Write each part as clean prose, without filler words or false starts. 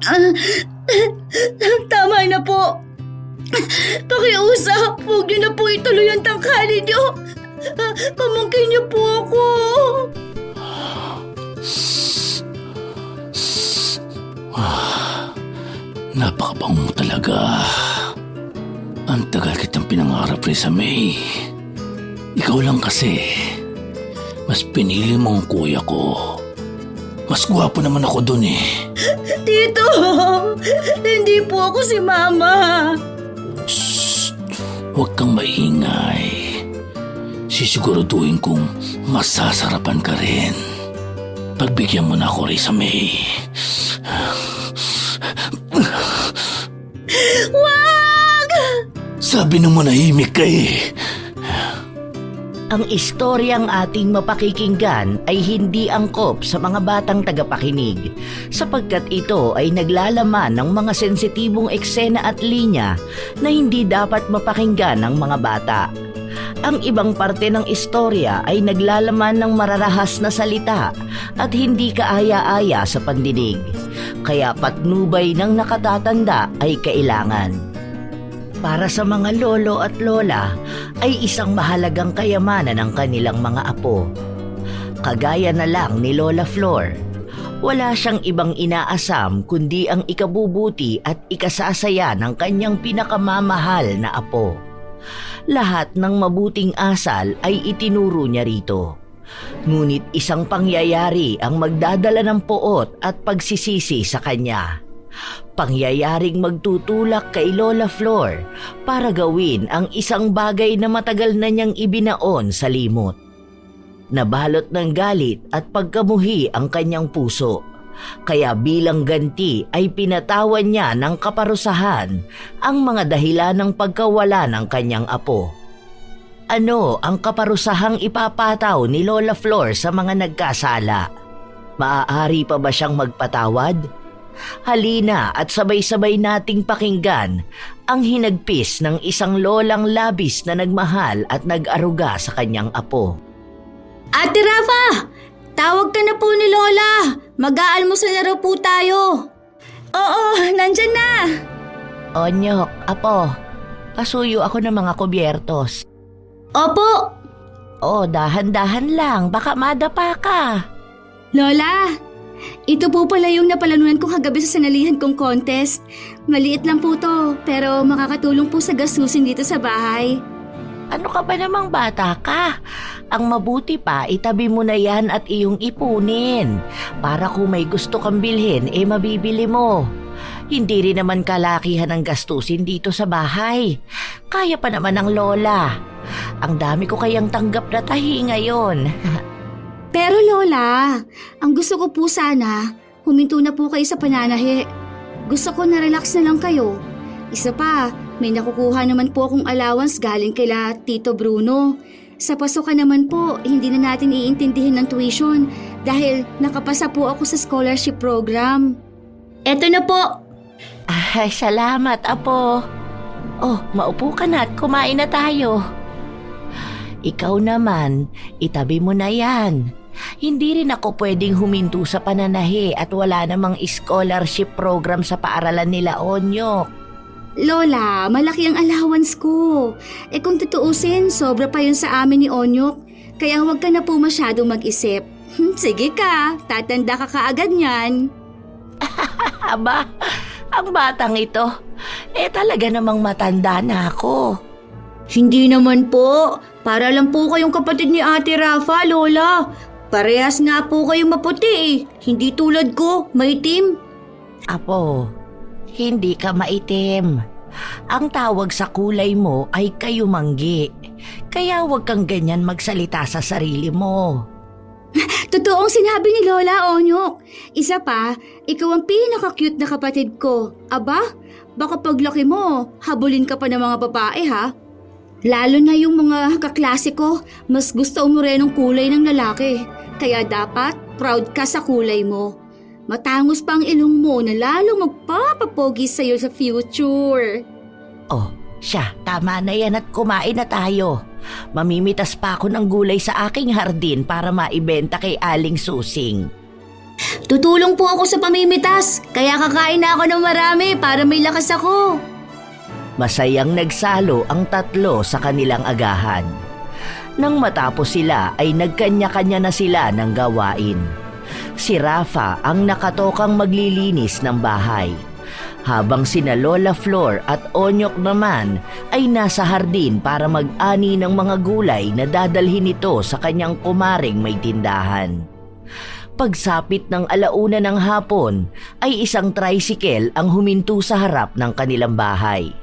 Ah, Tama na po. Pakiusap, huwag niyo na po ituloy ang tangkali niyo. Pamangkin niyo po ako. Napakabango mo talaga. Ang tagal kitang pinangarap rin sa May. Ikaw lang kasi. Mas pinili mo ang kuya ko. Mas gwapo naman ako dun eh. Tito, hindi po ako si Mama. Shh! Huwag kang maingay. Sisiguraduhin kong masasarapan ka rin. Pagbigyan mo na ako rin sa May. Wag! Sabi nang manahimik ka eh. Ang istoryang ating mapakikinggan ay hindi angkop sa mga batang tagapakinig sapagkat ito ay naglalaman ng mga sensitibong eksena at linya na hindi dapat mapakinggan ng mga bata. Ang ibang parte ng istorya ay naglalaman ng mararahas na salita at hindi kaaya-aya sa pandinig. Kaya patnubay ng nakatatanda ay kailangan. Para sa mga lolo at lola ay isang mahalagang kayamanan ng kanilang mga apo. Kagaya na lang ni Lola Flor, wala siyang ibang inaasam kundi ang ikabubuti at ikasasaya ng kanyang pinakamamahal na apo. Lahat ng mabuting asal ay itinuro niya rito. Ngunit isang pangyayari ang magdadala ng poot at pagsisisi sa kanya. Pangyayaring magtutulak kay Lola Flor para gawin ang isang bagay na matagal na niyang ibinaon sa limot. Nabalot ng galit at pagkamuhi ang kanyang puso, kaya bilang ganti ay pinatawan niya ng kaparusahan ang mga dahilan ng pagkawala ng kanyang apo. Ano ang kaparusahang ipapataw ni Lola Flor sa mga nagkasala? Maaari pa ba siyang magpatawad? Halina at sabay-sabay nating pakinggan ang hinagpis ng isang lolang labis na nagmahal at nag-aruga sa kanyang apo. Ate Rafa, tawag ka na po ni Lola. Mag-aalmusal na raw po tayo. Oo, nandyan na. Onyok, apo, pasuyo ako ng mga kubyertos. Opo. Dahan-dahan lang, baka madapa ka. Lola, ito po pala yung napalanunan ko kagabi sa sanalihan kong contest. Maliit lang po to, pero makakatulong po sa gastusin dito sa bahay. Ano ka ba namang bata ka? Ang mabuti pa, itabi mo na yan at iyong ipunin. Para kung may gusto kang bilhin, mabibili mo. Hindi rin naman kalakihan ang gastusin dito sa bahay. Kaya pa naman ng lola. Ang dami ko kayang tanggap na tahi ngayon. Pero Lola, ang gusto ko po sana, huminto na po kayo sa pananahi. Gusto ko na-relax na lang kayo. Isa pa, may nakukuha naman po akong allowance galing kila Tito Bruno. Sa pasukan naman po, hindi na natin iintindihin ng tuition dahil nakapasa po ako sa scholarship program. Eto na po. Ay, salamat, apo. Maupo ka na at kumain na tayo. Ikaw naman, itabi mo na yan. Hindi rin ako pwedeng huminto sa pananahi at wala namang scholarship program sa paaralan nila, Onyok. Lola, malaki ang allowance ko. Kung tutuusin, sobra pa yun sa amin ni Onyok. Kaya huwag ka na po masyadong mag-isip. Sige ka, tatanda ka kaagad niyan. Aba, ang batang ito, talaga namang matanda na ako. Hindi naman po. Para lang po kayong kapatid ni Ate Rafa, Lola. Parehas nga po kayong maputi. Hindi tulad ko, maitim. Apo, hindi ka maitim. Ang tawag sa kulay mo ay kayumanggi. Kaya huwag kang ganyan magsalita sa sarili mo. Totoong sinabi ni Lola, Onyok. Isa pa, ikaw ang pinaka-cute na kapatid ko. Aba, baka paglaki mo, habulin ka pa ng mga babae ha? Lalo na yung mga kaklase ko, mas gusto umurenong kulay ng lalaki. Kaya dapat proud ka sa kulay mo. Matangos pa ang ilong mo na lalong magpapapogi sa'yo sa future. Siya, tama na yan at kumain na tayo. Mamimitas pa ako ng gulay sa aking hardin para maibenta kay Aling Susing. Tutulong po ako sa pamimitas, kaya kakain na ako ng marami para may lakas ako. Masayang nagsalo ang tatlo sa kanilang agahan. Nang matapos sila ay nagkanya-kanya na sila ng gawain. Si Rafa ang nakatokang maglilinis ng bahay, habang sina Lola Flor at Onyok naman ay nasa hardin para mag-ani ng mga gulay na dadalhin nito sa kanyang kumaring may tindahan. Pagsapit ng 1:00 ng hapon ay isang tricycle ang huminto sa harap ng kanilang bahay.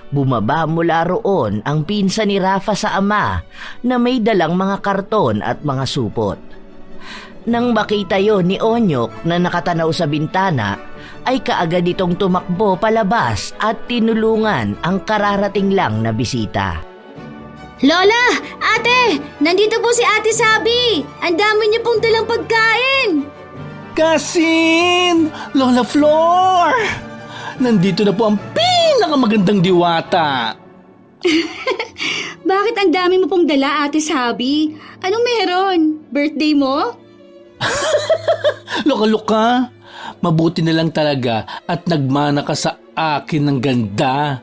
Bumaba mula roon ang pinsan ni Rafa sa ama na may dalang mga karton at mga supot. Nang makita yon ni Onyok na nakatanaw sa bintana, ay kaagad itong tumakbo palabas at tinulungan ang kararating lang na bisita. Lola! Ate! Nandito po si Ate Sabi! Ang dami niyo pong dalang pagkain! Kasin! Lola Flor! Nandito na po ang pinakamagandang diwata. Bakit ang dami mo pong dala, Ate Sabi? Anong meron? Birthday mo? Loka-loka, mabuti na lang talaga at nagmana ka sa akin ng ganda.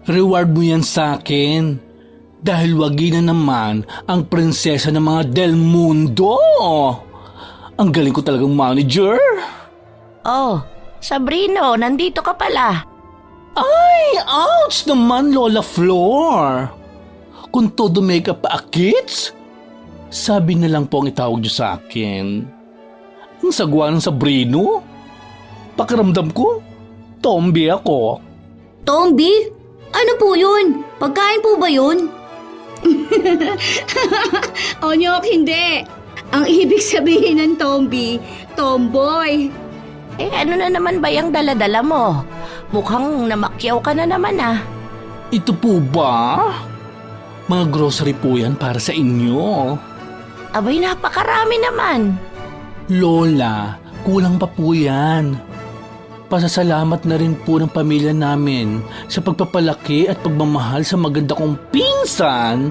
Reward mo yan sa akin. Dahil wagi na naman ang prinsesa ng mga Del Mundo. Ang galing ko talagang manager. Oh, Sabrino, nandito ka pala. Ay, ouch naman, Lola Flor. Kung todo makeup pa akits, sabi na lang po ang itawag niyo sa akin. Ang sagwa ng Sabrino. Pakiramdam ko, tombi ako. Tombi? Ano po yun? Pagkain po ba yun? Onyok, hindi. Ang ibig sabihin ng tombi, tomboy. Eh ano na naman ba yung daladala mo? Mukhang namakyaw ka na naman ah. Ito po ba? Mga grocery po yan para sa inyo. Abay, napakarami naman. Lola, kulang pa po yan. Pasasalamat na rin po ng pamilya namin sa pagpapalaki at pagmamahal sa maganda kong pinsan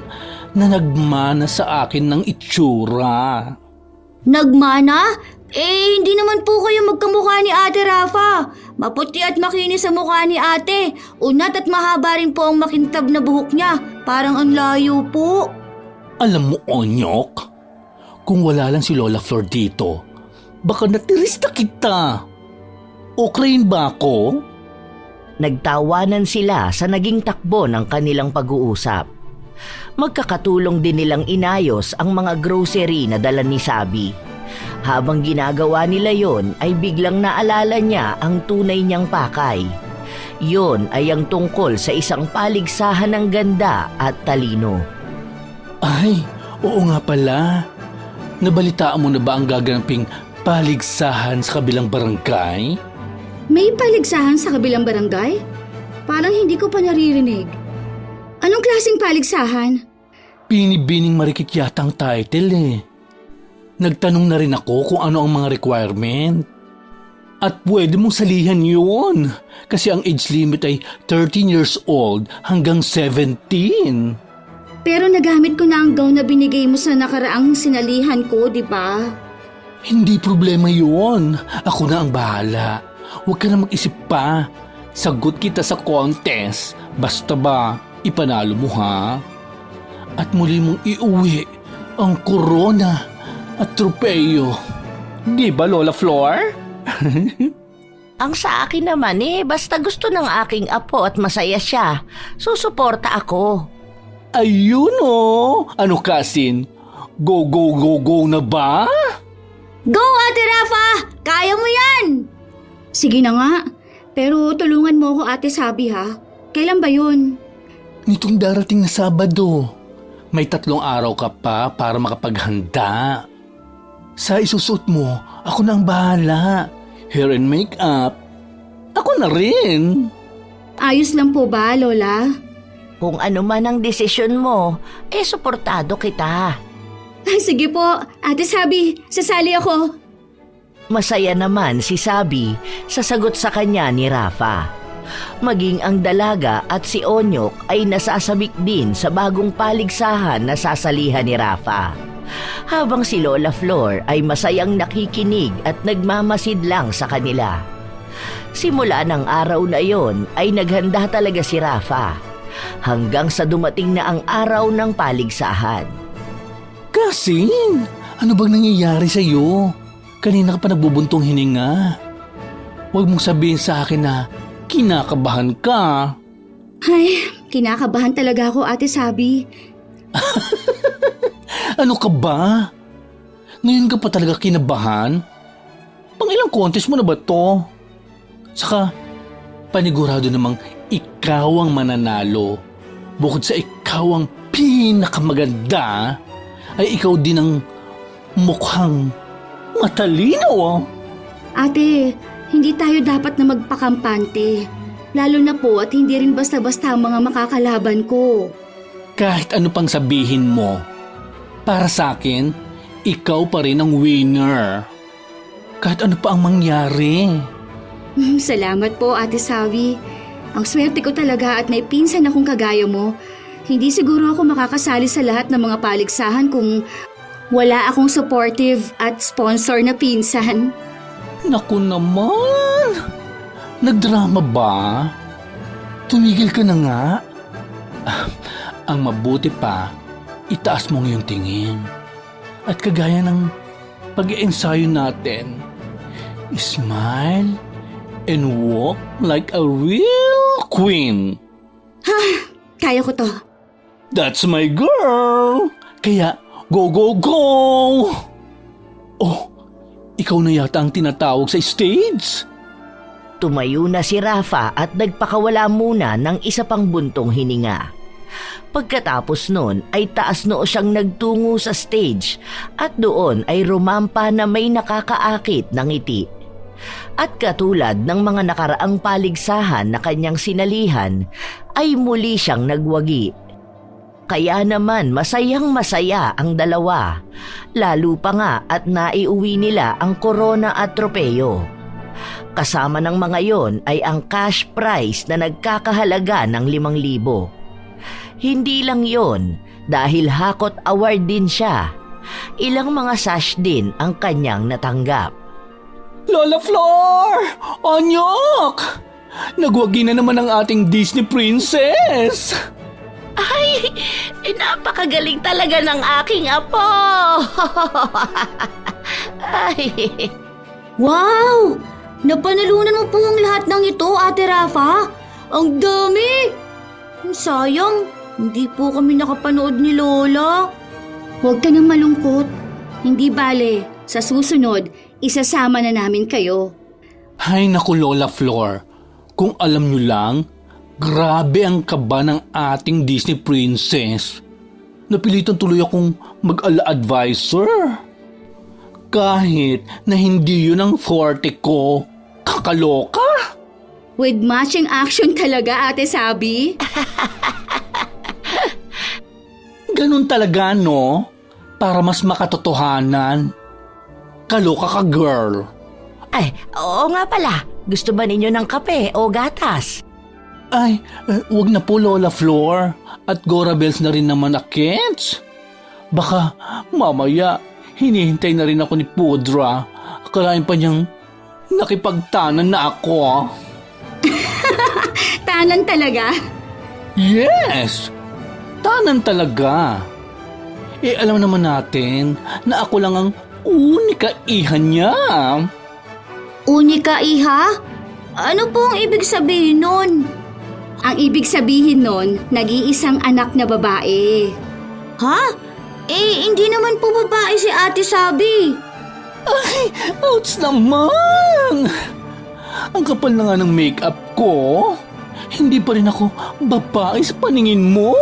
na nagmana sa akin ng itsura. Nagmana? Eh, hindi naman po kayo magkamukha ni Ate Rafa. Maputi at makinis sa mukha ni ate. Unat at mahaba rin po ang makintab na buhok niya. Parang ang layo po. Alam mo, Onyok, kung wala lang si Lola Flor dito, baka natirista kita. Okay ba ako? Nagtawanan sila sa naging takbo ng kanilang pag-uusap. Magkakatulong din nilang inayos ang mga grocery na dala ni Sabi. Habang ginagawa nila yon ay biglang naalala niya ang tunay niyang pakay. Yon ay ang tungkol sa isang paligsahan ng ganda at talino. Ay, oo nga pala. Nabalitaan mo na ba ang gaganamping paligsahan sa kabilang barangay? May paligsahan sa kabilang barangay? Parang hindi ko pa naririnig. Anong klaseng paligsahan? Binibining marikit yata ang title eh. Nagtanong na rin ako kung ano ang mga requirement. At pwede mong salihan yun. Kasi ang age limit ay 13 years old hanggang 17. Pero nagamit ko na ang gown na binigay mo sa nakaraang sinalihan ko, di ba? Hindi problema yun. Ako na ang bahala. Huwag ka na mag-isip pa. Sagot kita sa contest. Basta ba, ipanalo mo ha? At muli mong iuwi ang korona at tropeyo. Di ba, Lola Flor? Ang sa akin naman basta gusto ng aking apo at masaya siya, susuporta ako. Ayun o! Ano Kasin? Go, go, go, go na ba? Go, Ate Rafa! Kaya mo yan! Sige na nga. Pero tulungan mo ako, Ate Sabi ha. Kailan ba yun? Nitong darating na Sabado. May 3 araw ka pa para makapaghanda. Sa isusuot mo, ako na ang bahala. Hair and makeup, ako na rin. Ayos lang po ba, Lola? Kung ano man ang desisyon mo, suportado kita. Ay, sige po, Ate Sabi, sasali ako. Masaya naman si Sabi sa sagot sa kanya ni Rafa. Maging ang dalaga at si Onyok ay nasasabik din sa bagong paligsahan na sasalihan ni Rafa. habang si Lola Flor ay masayang nakikinig at nagmamasid lang sa kanila. Simula ng araw na yon ay naghanda talaga si Rafa hanggang sa dumating na ang araw ng paligsahan. Kasing, ano bang nangyayari sa'yo? Kanina ka pa nagbubuntong hininga. Huwag mong sabihin sa akin na kinakabahan ka. Ay, kinakabahan talaga ako, Ate Sabi. Ano ka ba? Ngayon ka pa talaga kinabahan? Pang ilang contest mo na ba to? Saka, panigurado namang ikaw ang mananalo. Bukod sa ikaw ang pinakamaganda, ay ikaw din ang mukhang matalino. Ate, hindi tayo dapat na magpakampante. Lalo na po at hindi rin basta-basta ang mga makakalaban ko. Kahit ano pang sabihin mo, para sa akin, ikaw pa rin ang winner. Kahit ano pa ang mangyari. Salamat po, Ate Sabi. Ang swerte ko talaga at may pinsan akong kagaya mo. Hindi siguro ako makakasali sa lahat ng mga paligsahan kung wala akong supportive at sponsor na pinsan. Naku naman! Nagdrama ba? Tumigil ka na nga. Ang mabuti pa, itaas mo ngayong tingin. At kagaya ng pag-iensayo natin, smile and walk like a real queen. Kaya ko to. That's my girl! Kaya, go, go, go! Oh, ikaw na yata ang tinatawag sa stage? Tumayo na si Rafa at nagpakawala muna ng isa pang buntong hininga. Pagkatapos nun ay taas noo siyang nagtungo sa stage at doon ay rumampa na may nakakaakit ng ngiti. At katulad ng mga nakaraang paligsahan na kanyang sinalihan, ay muli siyang nagwagi. Kaya naman masayang masaya ang dalawa, lalo pa nga at naiuwi nila ang korona at tropeyo. Kasama ng mga yon ay ang cash prize na nagkakahalaga ng 5,000. Hindi lang yon, dahil hakot award din siya. Ilang mga sash din ang kanyang natanggap. Lola Flor! Onyok! Nagwagi na naman ang ating Disney princess! Ay, napakagaling talaga ng aking apo! Ay, Wow! Napanalunan mo po ang lahat ng ito, Ate Rafa. Ang dami! Sayang, hindi po kami nakapanood ni Lola. Huwag ka nang malungkot. Hindi bale, sa susunod, isasama na namin kayo. Hay naku Lola Flor, kung alam nyo lang, grabe ang kaba ng ating Disney princess. Napilitan tuloy akong mag-ala advisor. Kahit na hindi yun ang forte ko, kakaloka. With matching action talaga, Ate Sabi. Ganun talaga no, para mas makatotohanan. Kaloka ka girl. ay, oo nga pala. Gusto ba ninyo ng kape o gatas? Ay, wag na po Lola Flor. At Gora Bells na rin naman akits. Baka mamaya hinihintay na rin ako ni Pudra. Akalain pa niyang nakipagtanan na ako. Tanan talaga. Yes! Tanan talaga. Alam naman natin na ako lang ang unika iha niya. Unika, iha? Ano po ang ibig sabihin nun? Ang ibig sabihin nun, nag-iisang anak na babae. Ha? Hindi naman po babae si Ate Sabi. Ay, ouch naman! Ang kapal na nga ng makeup ko. Hindi pa rin ako babae sa paningin mo.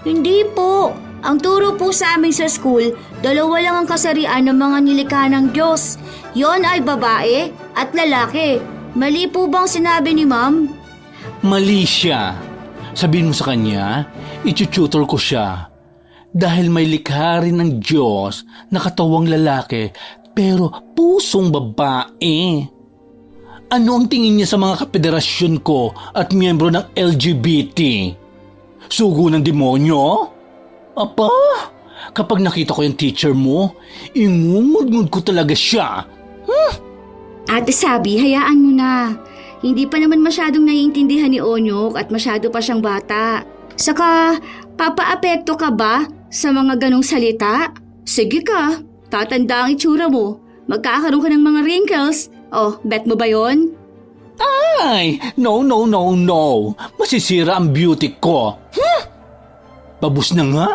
Hindi po. Ang turo po sa amin sa school, 2 lang ang kasarian ng mga nilikha ng Diyos. Yon ay babae at lalaki. Mali po bang sinabi ni Ma'am? Mali siya. Sabihin mo sa kanya, itututor ko siya. Dahil may likha rin ng Diyos na katawang lalaki pero pusong babae. Ano ang tingin niya sa mga kapederasyon ko at miyembro ng LGBT? Sugo ng demonyo? Apa, kapag nakita ko yung teacher mo, ingungud-ngud ko talaga siya. Ate Sabi, hayaan mo na. Hindi pa naman masyadong naiintindihan ni Onyok at masyado pa siyang bata. Saka, papaapekto ka ba sa mga ganong salita? Sige ka, tatanda ang itsura mo. Magkakaroon ka ng mga wrinkles. Oh, bet mo ba yon? Ay, no. Masisira ang beauty ko. Babus na nga.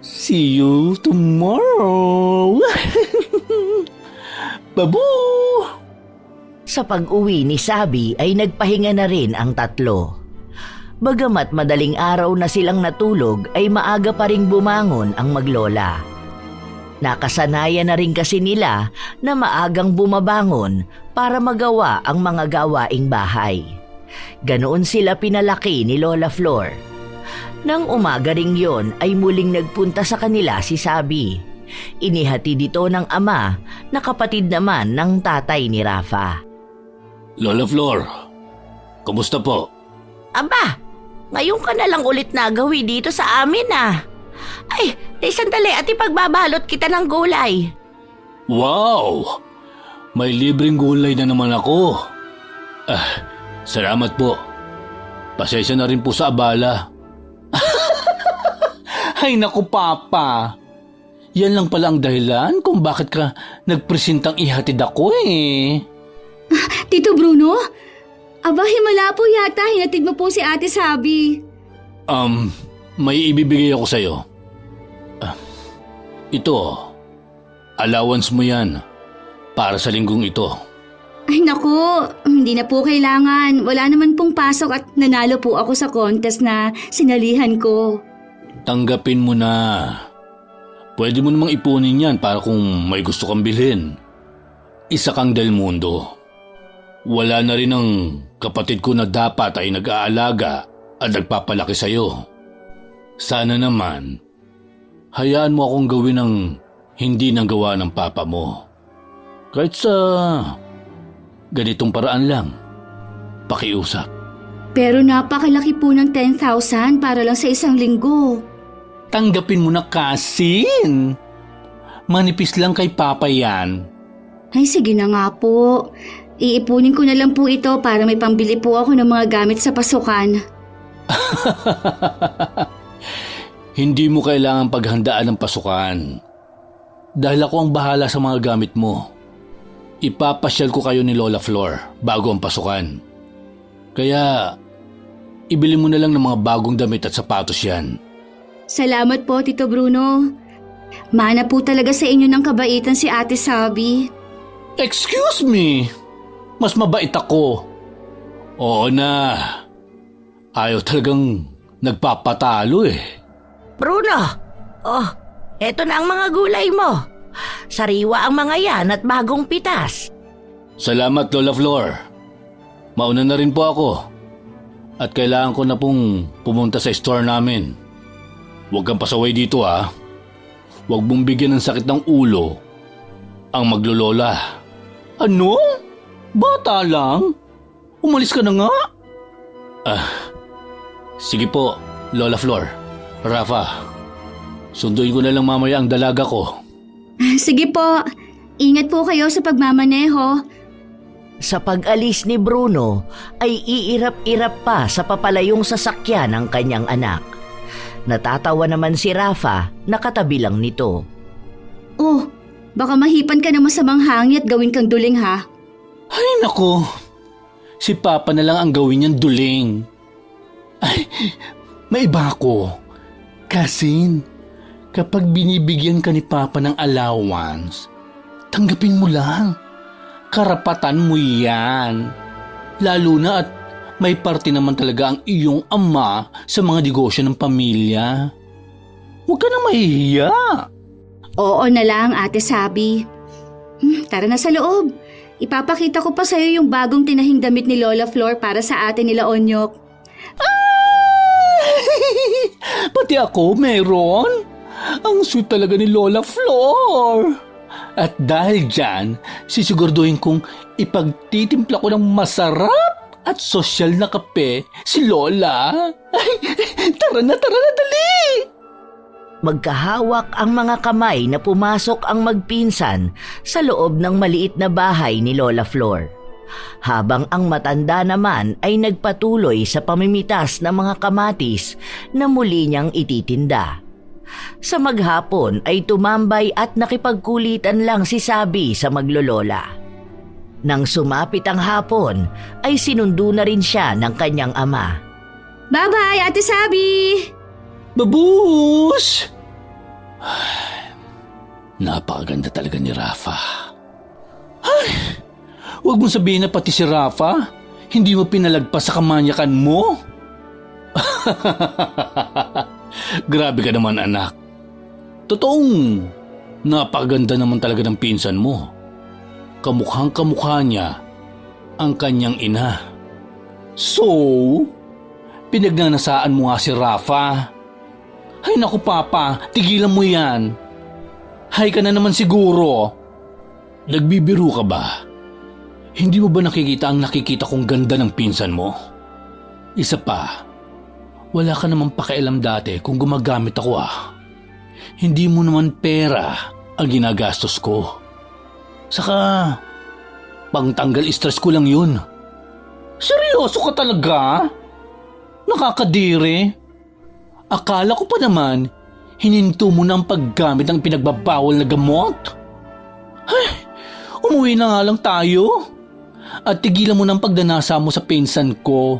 See you tomorrow. Babu! Sa pag-uwi ni Sabi ay nagpahinga na rin ang tatlo. Bagamat madaling araw na silang natulog ay maaga pa ring bumangon ang maglola. Nakasanayan na rin kasi nila na maagang bumabangon para magawa ang mga gawaing bahay. Ganoon sila pinalaki ni Lola Flor. Nang umaga ring yon ay muling nagpunta sa kanila si Sabi. Inihati dito ng ama na kapatid naman ng tatay ni Rafa. Lola Flor, kumusta po? Aba, ngayon ka na lang ulit nagawi dito sa amin Ay, sandali at ipagbabalot kita ng gulay. Wow! May libreng gulay na naman ako. Salamat po. Pasensya na rin po sa abala. Ay naku, Papa. Yan lang pala ang dahilan kung bakit ka nagpresentang ihatid ako Tito Bruno? Aba, himala po yata. Hinatid mo po si Ate Sabi. May ibibigay ako sa'yo. Ito, allowance mo yan para sa linggong ito. Ay naku, hindi na po kailangan. Wala naman pong pasok at nanalo po ako sa contest na sinalihan ko. Tanggapin mo na. Pwede mo namang ipunin yan para kung may gusto kang bilhin. Isa kang Del Mundo. Wala na rin ang kapatid ko na dapat ay nag-aalaga at nagpapalaki sa'yo. Sana naman, hayaan mo akong gawin ang hindi nang gawa ng papa mo. Kahit sa ganitong paraan lang, pakiusap. Pero napakalaki po ng 10,000 para lang sa isang linggo. Tanggapin mo na, Kasin. Manipis lang kay Papa yan. Ay sige na nga po. Iipunin ko na lang po ito para may pambili po ako ng mga gamit sa pasukan. Hindi mo kailangan paghandaan ng pasukan. Dahil ako ang bahala sa mga gamit mo. Ipapasyal ko kayo ni Lola Flor bago ang pasukan. Kaya, ibili mo na lang ng mga bagong damit at sapatos yan. Salamat po, Tito Bruno. Mana po talaga sa inyo ng kabaitan si Ate Sabi. Excuse me! Mas mabait ako. Oo na. Ayaw talagang nagpapatalo Bruno, eto na ang mga gulay mo. Sariwa ang mga yan at bagong pitas. Salamat, Lola Flor. Mauna na rin po ako. At kailangan ko na pong pumunta sa store namin. Huwag kang pasaway dito Huwag mong bigyan ng sakit ng ulo ang maglolola. Ano? Bata lang? Umalis ka na nga? Sige po, Lola Flor. Rafa, sunduin ko na lang mamaya ang dalaga ko. Sige po. Ingat po kayo sa pagmamaneho. Sa pag-alis ni Bruno ay iirap-irap pa sa papalayong sasakyan ng kanyang anak. Natatawa naman si Rafa na katabi lang nito. Oh, baka mahipan ka ng masamang hangin at gawin kang duling Ay nako, si Papa na lang ang gawin niyang duling. Ay, may iba ako. Kasin, kapag binibigyan ka ni Papa ng allowance, tanggapin mo lang. Karapatan mo yan. Lalo na at may parte naman talaga ang iyong ama sa mga negosyo ng pamilya. Huwag ka nang mahihiya. Oo na lang, Ate Sabi. Tara na sa loob. Ipapakita ko pa sa'yo yung bagong tinahing damit ni Lola Flor para sa ate nila Onyok. Pati ako meron. Ang sweet talaga ni Lola Flor. At dahil dyan, sisiguraduhin kong ipagtitimpla ko ng masarap at sosyal na kape si Lola. Ay, tara na, dali! Magkahawak ang mga kamay na pumasok ang magpinsan sa loob ng maliit na bahay ni Lola Flor. Habang ang matanda naman ay nagpatuloy sa pamimitas ng mga kamatis na muli niyang ititinda. Sa maghapon ay tumambay at nakipagkulitan lang si Sabi sa maglolola. Nang sumapit ang hapon ay sinundo na rin siya ng kanyang ama. Bye-bye, Ate Sabi! Babus! Napakaganda talaga ni Rafa. Ay, huwag mong sabihin na pati si Rafa hindi mo pinalagpas sa kamanyakan mo. Grabe ka naman, anak. Totoong napakaganda naman talaga ng pinsan mo. Kamukhang kamukha niya ang kanyang ina. So, pinagnanasaan mo nga si Rafa. Ay naku papa, tigilan mo yan. Hay ka na naman siguro. Nagbibiro ka ba? Hindi mo ba nakikita ang nakikita kong ganda ng pinsan mo? Isa pa, wala ka namang pakialam dati kung gumagamit ako Hindi mo naman pera ang ginagastos ko. Saka, pangtanggal stress ko lang yun. Seryoso ka talaga? Nakakadiri. Akala ko pa naman, hininto mo na ang paggamit ng pinagbabawal na gamot. Ay, umuwi na nga lang tayo. At tigilan mo ng pagdanasa mo sa pinsan ko.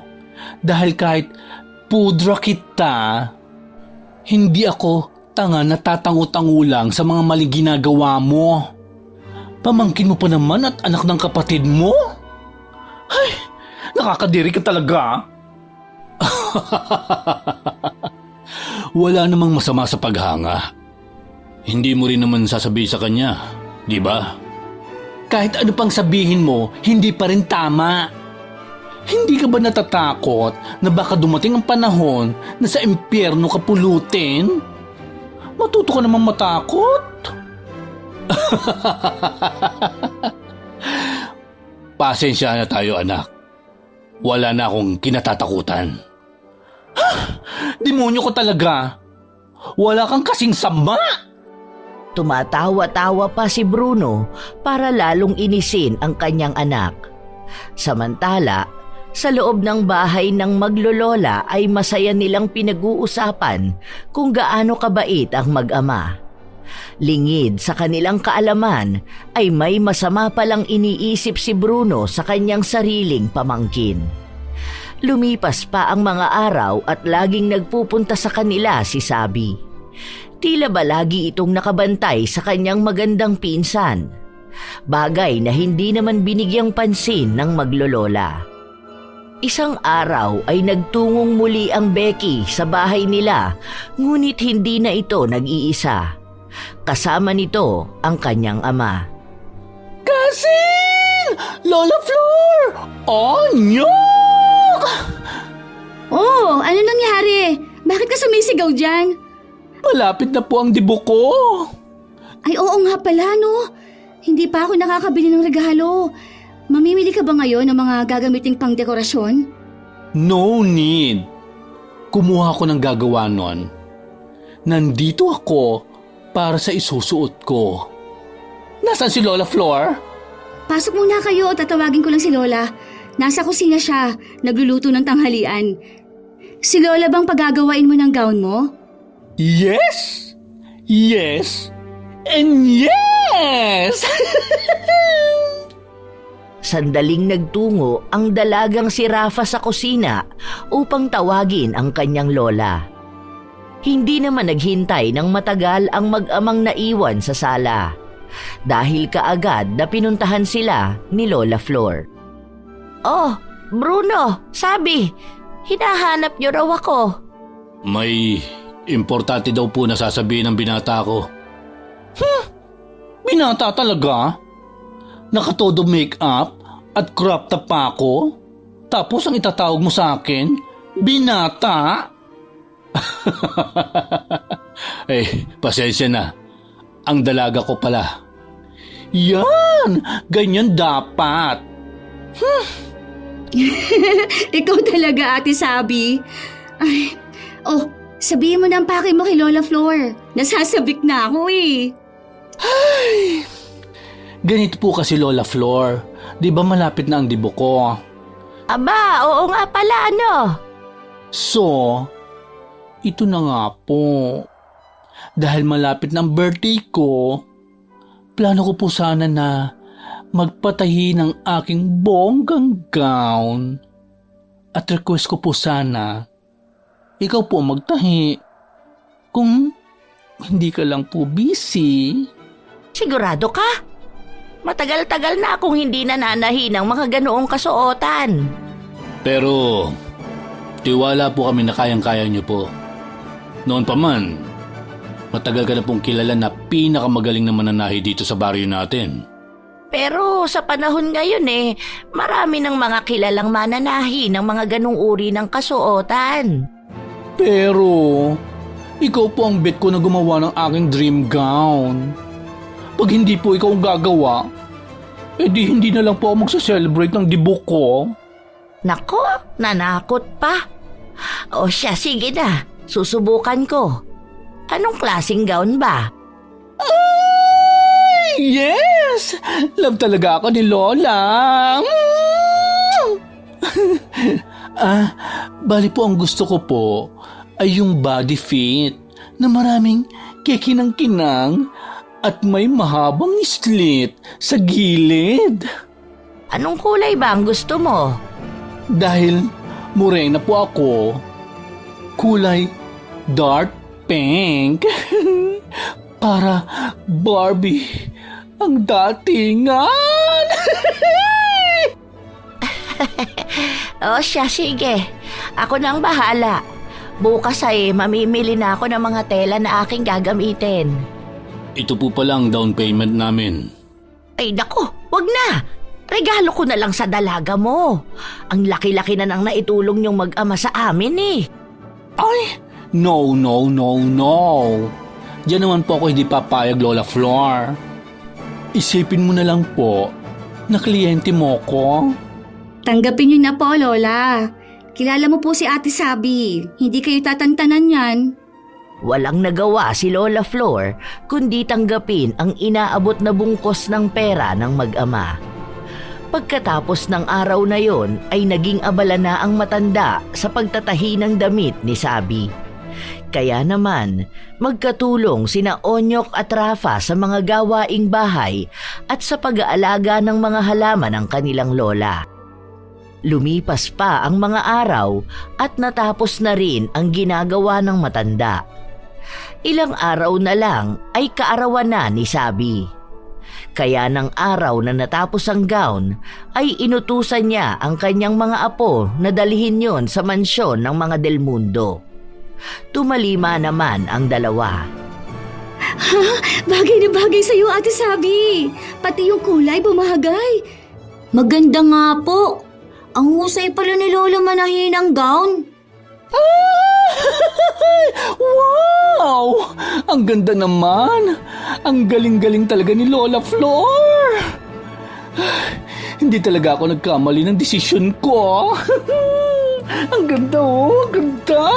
Dahil kahit pudra kita, hindi ako tanga na tatango-tango lang sa mga maling ginagawa mo. Pamangkin mo pa naman at anak ng kapatid mo? Ay, nakakadiri ka talaga. Wala namang masama sa paghanga. Hindi mo rin naman sasabihin sa kanya, di ba? Kahit ano pang sabihin mo, hindi pa rin tama. Hindi ka ba natatakot na baka dumating ang panahon na sa impyerno ka pulutin? Matuto ka namang matakot. Pasensya na tayo, anak. Wala na akong kinatatakutan. Demonyo ko talaga. Wala kang kasing sama. Tumatawa-tawa pa si Bruno para lalong inisin ang kanyang anak. Samantala, sa loob ng bahay ng maglolola ay masaya nilang pinag-uusapan kung gaano kabait ang mag-ama. Lingid sa kanilang kaalaman ay may masama palang iniisip si Bruno sa kanyang sariling pamangkin. Lumipas pa ang mga araw at laging nagpupunta sa kanila si Sabi. Tila ba lagi itong nakabantay sa kanyang magandang pinsan. Bagay na hindi naman binigyang pansin ng maglolola. Isang araw ay nagtungong muli ang Becky sa bahay nila, ngunit hindi na ito nag-iisa. Kasama nito ang kanyang ama. Kasing! Lola Flor! Onyok! Oh, ano nangyari? Bakit ka sumisigaw dyan? Malapit na po ang dibo ko. Ay oo nga pala no. Hindi pa ako nakakabili ng regalo. Mamimili ka ba ngayon ng mga gagamiting pang dekorasyon? No need. Kumuha ko ng gagawa nun. Nandito ako para sa isusuot ko. Nasaan si Lola Flor? Pasok muna kayo, tatawagin ko lang si Lola. Nasa kusina siya, nagluluto ng tanghalian. Si Lola bang pagagawain mo ng gown mo? Yes! Yes! And yes! Sandaling nagtungo ang dalagang si Rafa sa kusina upang tawagin ang kanyang lola. Hindi naman naghintay ng matagal ang mag-amang naiwan sa sala dahil kaagad na pinuntahan sila ni Lola Flor. Oh, Bruno, Sabi, hinahanap niyo raw ako. May importante daw po na sasabihin ng binata ko. Binata talaga? Nakatodo make-up at crop top pa ako? Tapos ang itatawag mo sa akin, binata? Pasensya na. Ang dalaga ko pala. Yan! Ganyan dapat. Ikaw talaga, Ate Sabi. Ay, oh, Sabihin mo na ang pake mo kay Lola Flor. Nasasabik na ako eh. Ganito po kasi Lola Flor. Di ba malapit na ang dibo ko? Aba, oo nga pala ano. So, ito na nga po. Dahil malapit ng birthday ko, plano ko po sana na magpatahi ng aking bonggang gown. At request ko po sana, ikaw po magtahi. Kung hindi ka lang po busy. Sigurado ka? Matagal-tagal na akong hindi nananahi ng mga ganoong kasuotan. Pero, tiwala po kami na kayang-kaya niyo po. Noon pa man, matagal ka na pong kilala na pinakamagaling na mananahi dito sa baryo natin. Pero sa panahon ngayon marami ng mga kilalang mananahi ng mga ganong uri ng kasuotan. Pero, ikaw po ang bet ko na gumawa ng aking dream gown. Pag hindi po ikaw ang gagawa, edi hindi na lang po ako magsa-celebrate ng dibo ko. Nako, nanakot pa. O siya, sige na. Susubukan ko. Anong klaseng gown ba? Yes! Love talaga ako ni Lola. Bali po ang gusto ko po ay yung body fit na maraming kikinang-kinang at may mahabang slit sa gilid. Anong kulay ba ang gusto mo? Dahil morena po ako, kulay dark pink. Para Barbie ang datingan. O siya, sige. Ako nang bahala. Bukas mamimili na ako ng mga tela na aking gagamitin. Ito po pala ang down payment namin. Ay nako, wag na. Regalo ko na lang sa dalaga mo. Ang laki-laki na nang naitulong niyong mag-ama sa amin Ay, no. Diyan naman po ako hindi papayag, Lola Flor. Isipin mo na lang po na kliyente mo ko. Tanggapin niyo na po, Lola. Kilala mo po si Ate Sabi. Hindi kayo tatantanan yan. Walang nagawa si Lola Flor kundi tanggapin ang inaabot na bungkos ng pera ng mag-ama. Pagkatapos ng araw na yon ay naging abala na ang matanda sa pagtatahi ng damit ni Sabi. Kaya naman, magkatulong sina Onyok at Rafa sa mga gawaing bahay at sa pag-aalaga ng mga halaman ng kanilang lola. Lumipas pa ang mga araw at natapos na rin ang ginagawa ng matanda. Ilang araw na lang ay kaarawan na ni Sabi. Kaya ng araw na natapos ang gown ay inutusan niya ang kanyang mga apo na dalhin yon sa mansyon ng mga Del Mundo. Tumalima naman ang dalawa. Ha? Bagay na bagay sa'yo, Ate Sabi. Pati yung kulay bumahagay. Maganda nga po. Ang husay pala ni Lola manahin ng gown. Wow! Ang ganda naman! Ang galing-galing talaga ni Lola Flor! Hindi talaga ako nagkamali ng desisyon ko. Ang ganda ang ganda!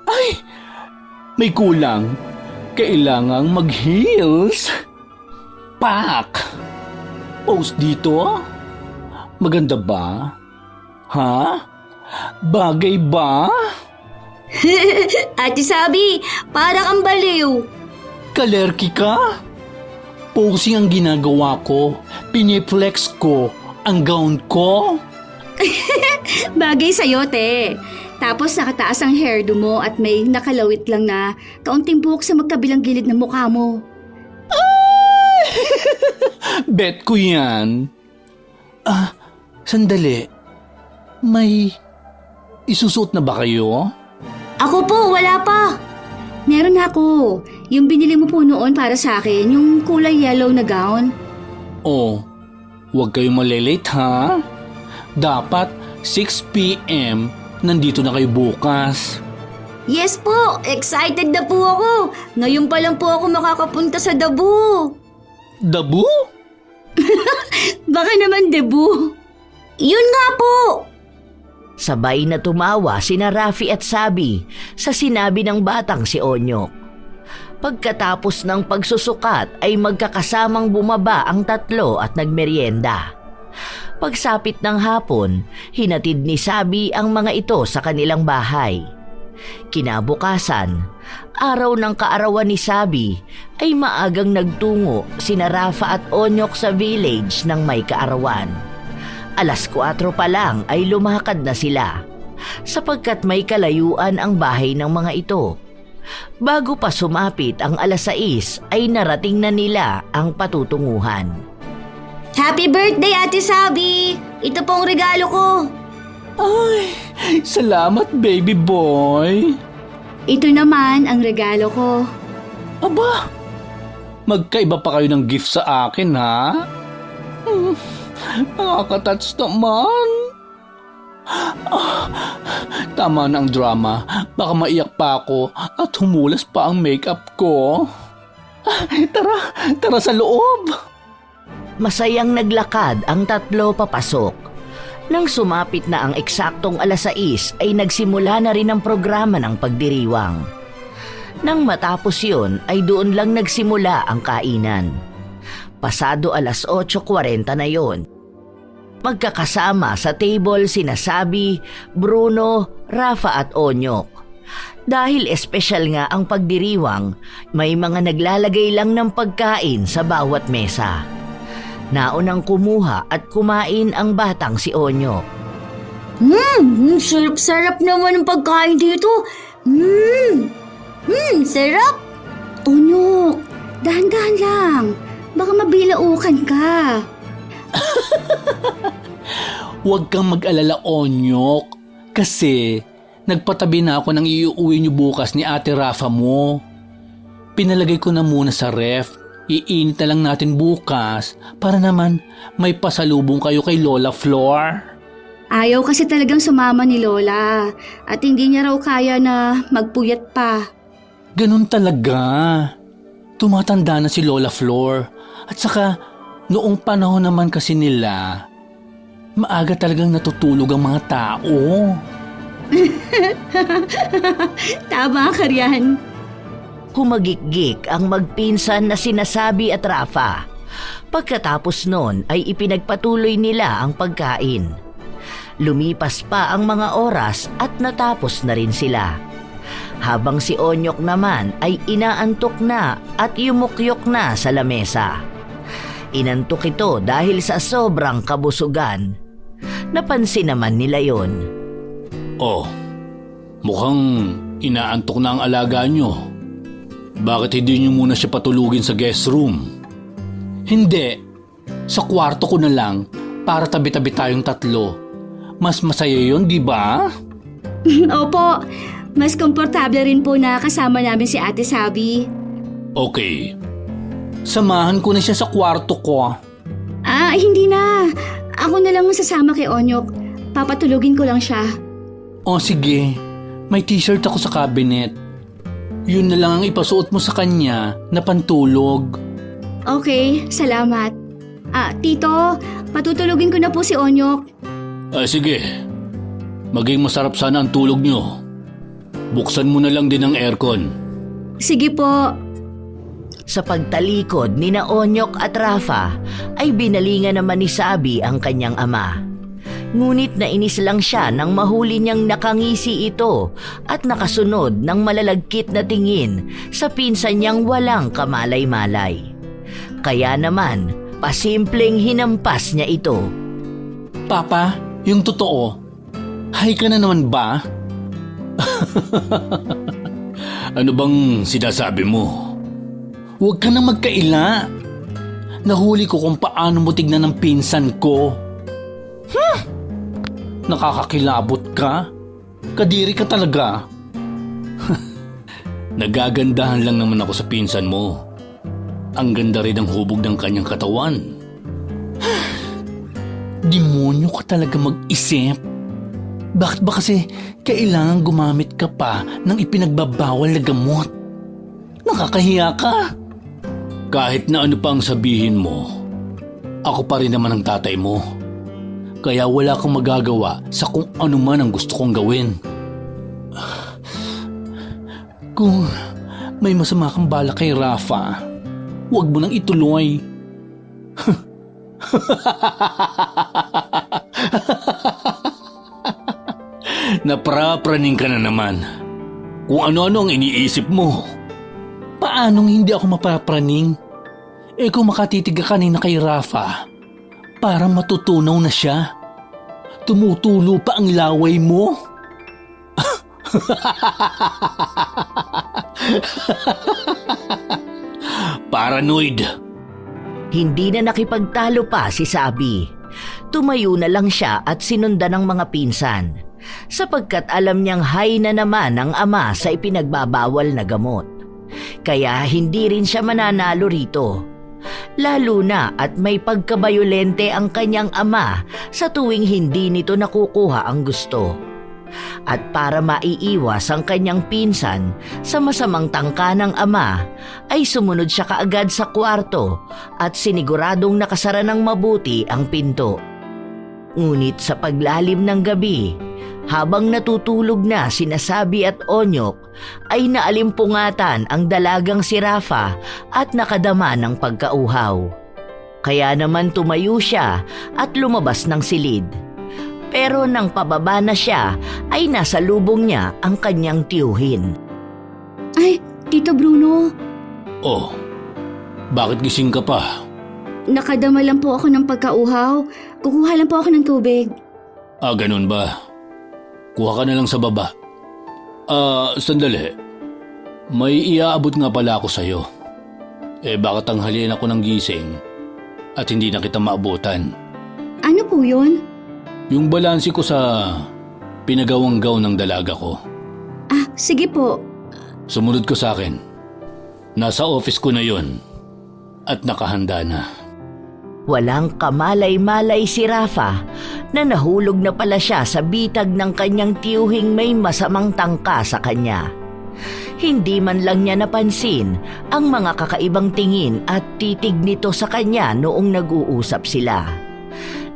Ay! May kulang. Kailangang mag-heels. Pak! Post dito? Maganda ba? Ha? Bagay ba? Ate Sabi, para kang baliw. Kalerki ka? Posing ang ginagawa ko. Piniflex ko ang gown ko. Bagay sa'yo, te. Tapos nakataas ang hairdo mo at may nakalawit lang na kaunting buhok sa magkabilang gilid ng mukha mo. Bet ko yan. Sandali. May isusuot na ba kayo? Ako po, wala pa. Meron ako. Yung binili mo po noon para sa akin, yung kulay yellow na gown. Oh, huwag kayong malilate ha. Dapat 6 p.m. nandito na kayo bukas. Yes po, excited na po ako. Ngayon pa lang po ako makakapunta sa Dabu. Dabu? Baka naman Debu. Yun nga po. Sabay na tumawa sina Rafi at Sabi sa sinabi ng batang si Onyok. Pagkatapos ng pagsusukat ay magkakasamang bumaba ang tatlo at nagmeryenda. Pagsapit ng hapon, hinatid ni Sabi ang mga ito sa kanilang bahay. Kinabukasan, araw ng kaarawan ni Sabi ay maagang nagtungo sina Rafa at Onyok sa village ng may kaarawan. 4:00 pa lang ay lumakad na sila sapagkat may kalayuan ang bahay ng mga ito. Bago pa sumapit ang 6:00 ay narating na nila ang patutunguhan. Happy birthday, Ate Sabi! Ito pong regalo ko. Ay, salamat baby boy. Ito naman ang regalo ko. Aba, magkaiba pa kayo ng gift sa akin ha? Nakaka-touch naman. Tama na ang drama. Baka maiyak pa ako at humulas pa ang makeup ko. Tara sa loob. Masayang naglakad ang tatlo papasok. Nang sumapit na ang eksaktong 6:00 ay nagsimula na rin ang programa ng pagdiriwang. Nang matapos yun ay doon lang nagsimula ang kainan. Pasado 8:40 na yon. Magkakasama sa table sina Sabi, Bruno, Rafa at Onyok. Dahil espesyal nga ang pagdiriwang, may mga naglalagay lang ng pagkain sa bawat mesa. Naunang kumuha at kumain ang batang si Onyok. Sarap-sarap naman ang pagkain dito. Sarap. Onyok, dahan-dahan lang. Baka mabilaukan ka. Huwag kang mag-alala, Onyok. Kasi nagpatabi na ako ng iuwi niyo bukas ni Ate Rafa mo. Pinalagay ko na muna sa ref. Iinit na lang natin bukas para naman may pasalubong kayo kay Lola Flor. Ayaw kasi talagang sumama ni Lola at hindi niya raw kaya na magpuyat pa. Ganun talaga. Tumatanda na si Lola Flor. At saka, noong panahon naman kasi nila, maaga talagang natutulog ang mga tao. Tama ka riyan. Humagikgik ang magpinsan na sina Sabi at Rafa. Pagkatapos nun ay ipinagpatuloy nila ang pagkain. Lumipas pa ang mga oras at natapos na rin sila. Habang si Onyok naman ay inaantok na at yumukyok na sa lamesa. Inantok ito dahil sa sobrang kabusugan. Napansin naman nila yon. Oh, mukhang inaantok na ang alaga nyo. Bakit hindi nyo muna siya patulugin sa guest room? Hindi. Sa kwarto ko na lang para tabi-tabi tayong tatlo. Mas masaya yun, di ba? Opo, mas komportable rin po na kasama namin si Ate Sabi. Okay. Samahan ko na siya sa kwarto ko. Hindi na. Ako na lang sasama kay Onyok. Papatulugin ko lang siya. O sige, may t-shirt ako sa cabinet. Yun na lang ang ipasuot mo sa kanya na pantulog. Okay, salamat. Tito, patutulugin ko na po si Onyok. Sige. Maging masarap sana ang tulog nyo. Buksan mo na lang din ang aircon. Sige po. Sa pagtalikod ni na Onyok at Rafa ay binalingan naman ni Sabi ang kanyang ama. Ngunit nainis lang siya nang mahuli niyang nakangisi ito at nakasunod ng malalagkit na tingin sa pinsan niyang walang kamalay-malay. Kaya naman, pasimpleng hinampas niya ito. Papa, yung totoo, hay ka na naman ba? Ano bang sinasabi mo? Huwag ka nang magkaila. Nahuli ko kung paano mo tignan ng pinsan ko. Nakakakilabot ka? Kadiri ka talaga. Nagagandahan lang naman ako sa pinsan mo. Ang ganda rin ang hubog ng kanyang katawan. Demonyo ka talaga mag-isip. Bakit ba kasi kailangan gumamit ka pa ng ipinagbabawal na gamot? Nakakahiya ka. Kahit na ano pa ang sabihin mo, ako pa rin naman ang tatay mo. Kaya wala kang magagawa sa kung ano man ang gusto kong gawin. Kung may masama kang bala kay Rafa, huwag mo nang ituloy. Naprapraning ka na naman. Kung ano-ano ang iniisip mo. Paanong hindi ako mapapraning? Kung makatitig ka kanina kay Rafa, parang matutunaw na siya. Tumutulo pa ang laway mo. Paranoid. Hindi na nakipagtalo pa si Sabi. Tumayo na lang siya at sinundan ng mga pinsan, sapagkat alam niyang high na naman ang ama sa ipinagbabawal na gamot. Kaya hindi rin siya mananalo rito. Lalo na at may pagkabayolente ang kanyang ama sa tuwing hindi nito nakukuha ang gusto. At para maiiwas ang kanyang pinsan sa masamang tangka ng ama, ay sumunod siya kaagad sa kwarto at siniguradong nakasara ng mabuti ang pinto. Ngunit sa paglalim ng gabi, habang natutulog na sina Sabi at Onyok, ay naalimpungatan ang dalagang si Rafa at nakadama ng pagkauhaw. Kaya naman tumayo siya at lumabas ng silid. Pero nang pababa na siya, ay nasa lubong niya ang kanyang tiyuhin. Ay, Tito Bruno, Oh, bakit gising ka pa? nakadama lang po ako ng pagkauhaw. Kukuha lang po ako ng tubig. Ganun ba? Kuha ka na lang sa baba. Sandali. May iaabot nga pala ako sa'yo. Baka tanghalian ako ng gising at hindi na kita maabutan. Ano po yun? Yung balansi ko sa pinagawang gown ng dalaga ko. Sige po. Sumunod ko sa akin. Nasa office ko na yun at nakahanda na. Walang kamalay-malay si Rafa na nahulog na pala siya sa bitag ng kanyang tiyuhing may masamang tangka sa kanya. Hindi man lang niya napansin ang mga kakaibang tingin at titig nito sa kanya noong nag-uusap sila.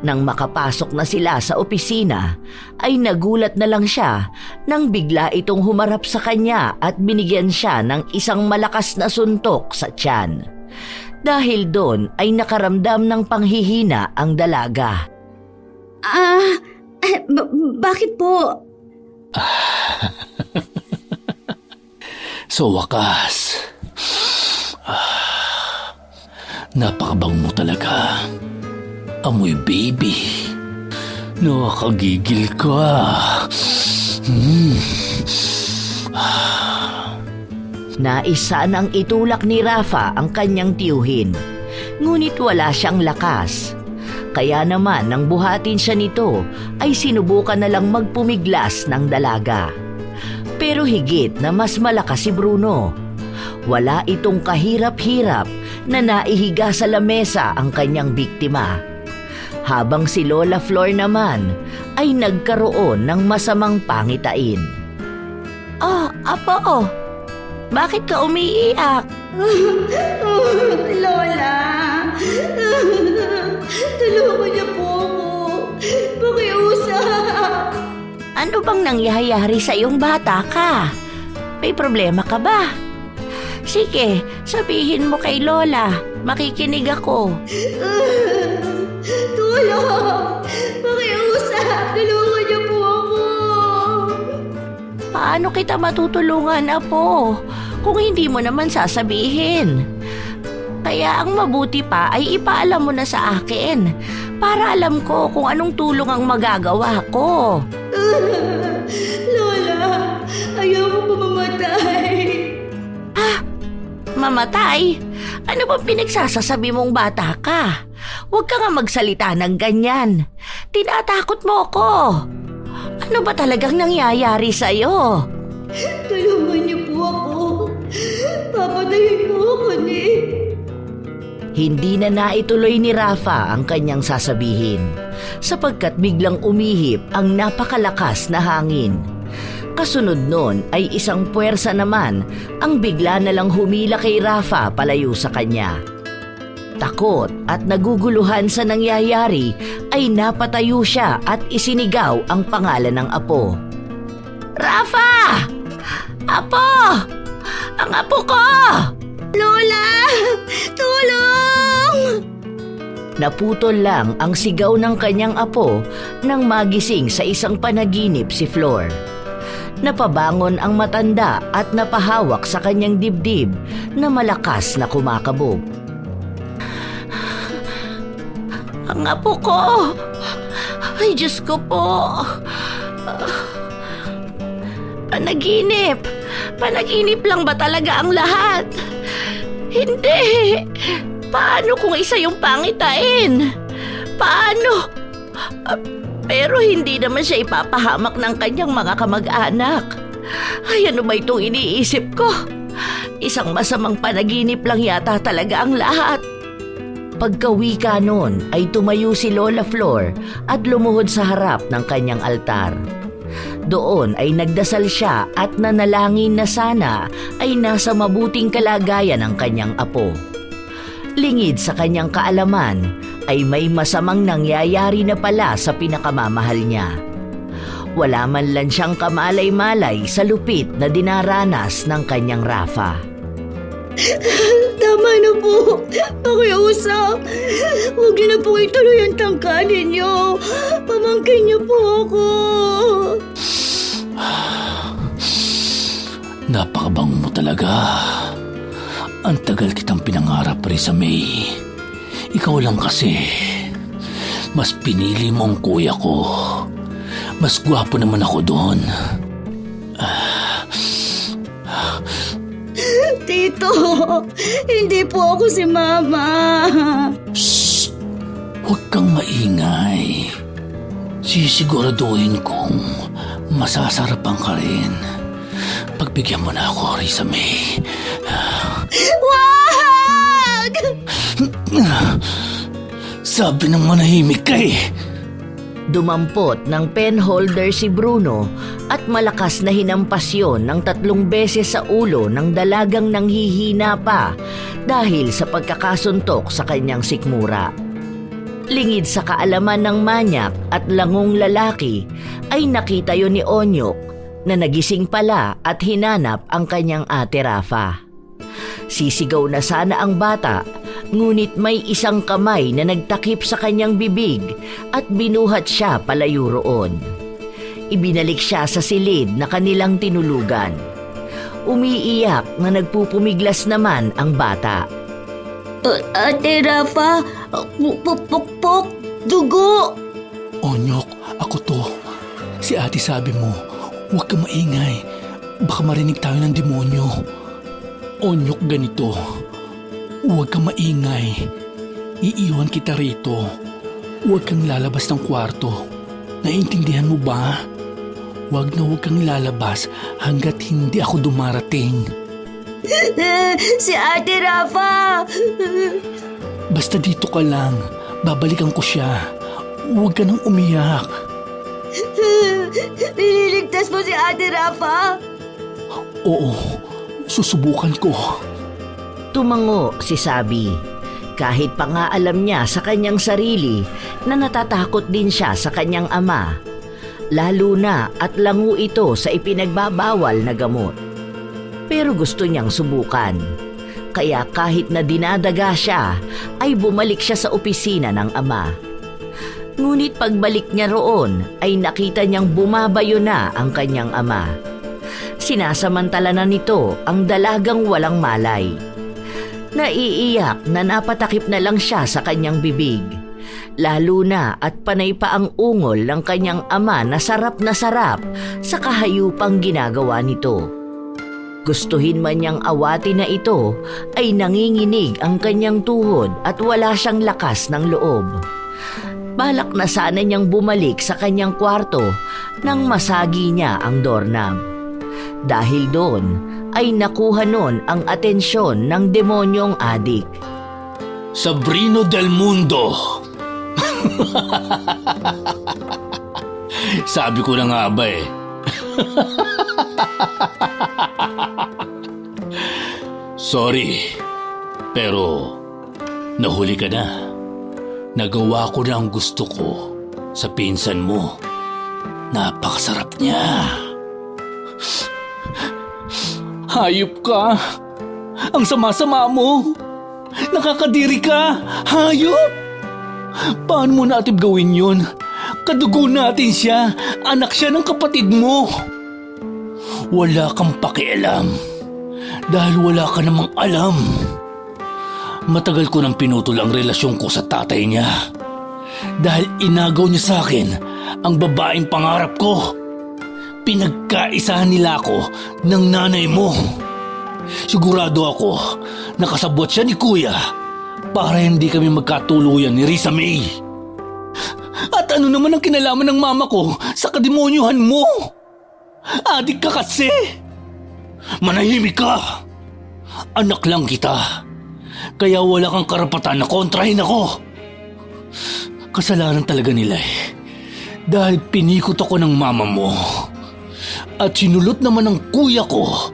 Nang makapasok na sila sa opisina, ay nagulat na lang siya nang bigla itong humarap sa kanya at binigyan siya ng isang malakas na suntok sa tiyan. Dahil doon ay nakaramdam ng panghihina ang dalaga. Bakit po? Sa wakas. Napakabang mo talaga. Amoy baby. Nakakagigil ka. Naisa nang itulak ni Rafa ang kanyang tiyuhin, ngunit wala siyang lakas. Kaya naman nang buhatin siya nito ay sinubukan na lang magpumiglas ng dalaga. Pero higit na mas malakas si Bruno. Wala itong kahirap-hirap na naihiga sa lamesa ang kanyang biktima. Habang si Lola Flor naman ay nagkaroon ng masamang pangitain. Apo, bakit ka umiiyak? Lola, tulungan niyo po ako. Pakiusap. Ano bang nangyayari sa iyong bata ka? May problema ka ba? Sige, sabihin mo kay Lola. Makikinig ako. Tulong! Pakiusap! Tulungan niyo po ako! Paano kita matutulungan, Apo, kung hindi mo naman sasabihin? Kaya ang mabuti pa ay ipaalam mo na sa akin para alam ko kung anong tulong ang magagawa ko. Lola, ayaw ko pa mamatay. Mamatay? Ano bang pinagsasasabi mong bata ka? Huwag ka nga magsalita ng ganyan. Tinatakot mo ako. Ano ba talagang nangyayari sa'yo? Tulungan niyo po ako. Papatayin po ako ni. Hindi na naituloy ni Rafa ang kanyang sasabihin sapagkat biglang umihip ang napakalakas na hangin. Kasunod nun ay isang puwersa naman ang bigla na lang humila kay Rafa palayo sa kanya. takot at naguguluhan sa nangyayari ay napatayo siya at isinigaw ang pangalan ng apo. Rafa! Apo! Ang apo ko! Lola! Tulong! Naputol lang ang sigaw ng kanyang apo nang magising sa isang panaginip si Flor. Napabangon ang matanda at napahawak sa kanyang dibdib na malakas na kumakabog. Ang apo ko! Ay, Diyos ko po! Panaginip! Panaginip lang ba talaga ang lahat? Hindi! Paano kung isa yung pangitain? Paano? Pero hindi naman siya ipapahamak ng kanyang mga kamag-anak. Ay, ano ba itong iniisip ko? Isang masamang panaginip lang yata talaga ang lahat. Pagkawika nun ay tumayo si Lola Flor at lumuhod sa harap ng kanyang altar. Doon ay nagdasal siya at nanalangin na sana ay nasa mabuting kalagayan ng kanyang apo. Lingid sa kanyang kaalaman ay may masamang nangyayari na pala sa pinakamamahal niya. Wala man lang siyang kamalay-malay sa lupit na dinaranas ng kanyang Rafa. Tama na po. Pakiusap. Huwag niyo na po ituloy ang tangkalin niyo. Pamangkin niyo po ako. Napakabango mo talaga. Ang tagal kitang pinangarap, Risa May. Ikaw lang kasi. Mas pinili mo ang kuya ko. Mas gwapo naman ako doon. Tito, hindi po ako si Mama. Shh! Huwag kang maingay. Sisiguraduhin kong masasarapan ka rin. Pagbigyan mo na ako, Risa May. Wag! Sabi ng manahimik ka eh. Dumampot ng penholder si Bruno at malakas na hinampas yun ng 3 beses sa ulo ng dalagang nanghihina pa dahil sa pagkakasuntok sa kanyang sikmura. Lingid sa kaalaman ng manyak at langong lalaki ay nakita yun ni Onyok na nagising pala at hinanap ang kanyang ate Rafa. Sisigaw na sana ang bata, ngunit may isang kamay na nagtakip sa kanyang bibig at binuhat siya palayo roon. Ibinalik siya sa silid na kanilang tinulugan. Umiiyak na nagpupumiglas naman ang bata. Ate Rafa, pukpuk, dugo. Onyok, ako to. Si ate sabi mo, huwag ka maingay. Baka marinig tayo ng demonyo. Onyok, ganito. Huwag kang maingay. Iiwan kita rito. Huwag kang lalabas ng kwarto. Naiintindihan mo ba? Huwag kang lalabas hanggat hindi ako dumarating. Si Ate Rafa. Basta dito ka lang. Babalikan ko siya. Huwag ka nang umiyak. Ililigtas mo si Ate Rafa? Oo, susubukan ko. Tumango si Sabi. Kahit pa nga alam niya sa kanyang sarili na natatakot din siya sa kanyang ama. Lalo na at lango ito sa ipinagbabawal na gamot. Pero gusto niyang subukan. Kaya kahit na dinadaga siya, ay bumalik siya sa opisina ng ama. Ngunit pagbalik niya roon ay nakita niyang bumabayo na ang kanyang ama. Sinasamantala na nito ang dalagang walang malay. Naiiyak na napatakip na lang siya sa kanyang bibig. Lalo na at panay pa ang ungol ng kanyang ama na sarap sa kahayupang ginagawa nito. Gustuhin man niyang awatin na ito ay nanginginig ang kanyang tuhod at wala siyang lakas ng loob. Balak na sana niyang bumalik sa kanyang kwarto nang masagi niya ang doorknob. Dahil doon ay nakuha nun ang atensyon ng demonyong adik. Sabrino del Mundo! Sabi ko na nga ba eh. Sorry, pero Nahuli ka na. Nagawa ko na ang gusto ko sa pinsan mo. Napakasarap niya. Hayop ka. Ang sama-sama mo. Nakakadiri ka. Hayop. Paano mo natin gawin yun? Kadugo natin siya. Anak siya ng kapatid mo. Wala kang pakialam. Dahil wala ka namang alam. Matagal ko nang pinutol ang relasyon ko sa tatay niya. Dahil inagaw niya sa akin ang babaeng pangarap ko. Pinagkaisahan nila ako ng nanay mo. Sigurado ako nakasabwat siya ni Kuya para hindi kami magkatuluyan ni Risa May. At ano naman ang kinalaman ng mama ko sa kademonyuhan mo? Adik ka kasi. Manahimik ka. Anak lang kita. Kaya wala kang karapatan na kontrahin ako. Kasalanan talaga nila dahil pinikot ako ng mama mo. At sinulot naman ng kuya ko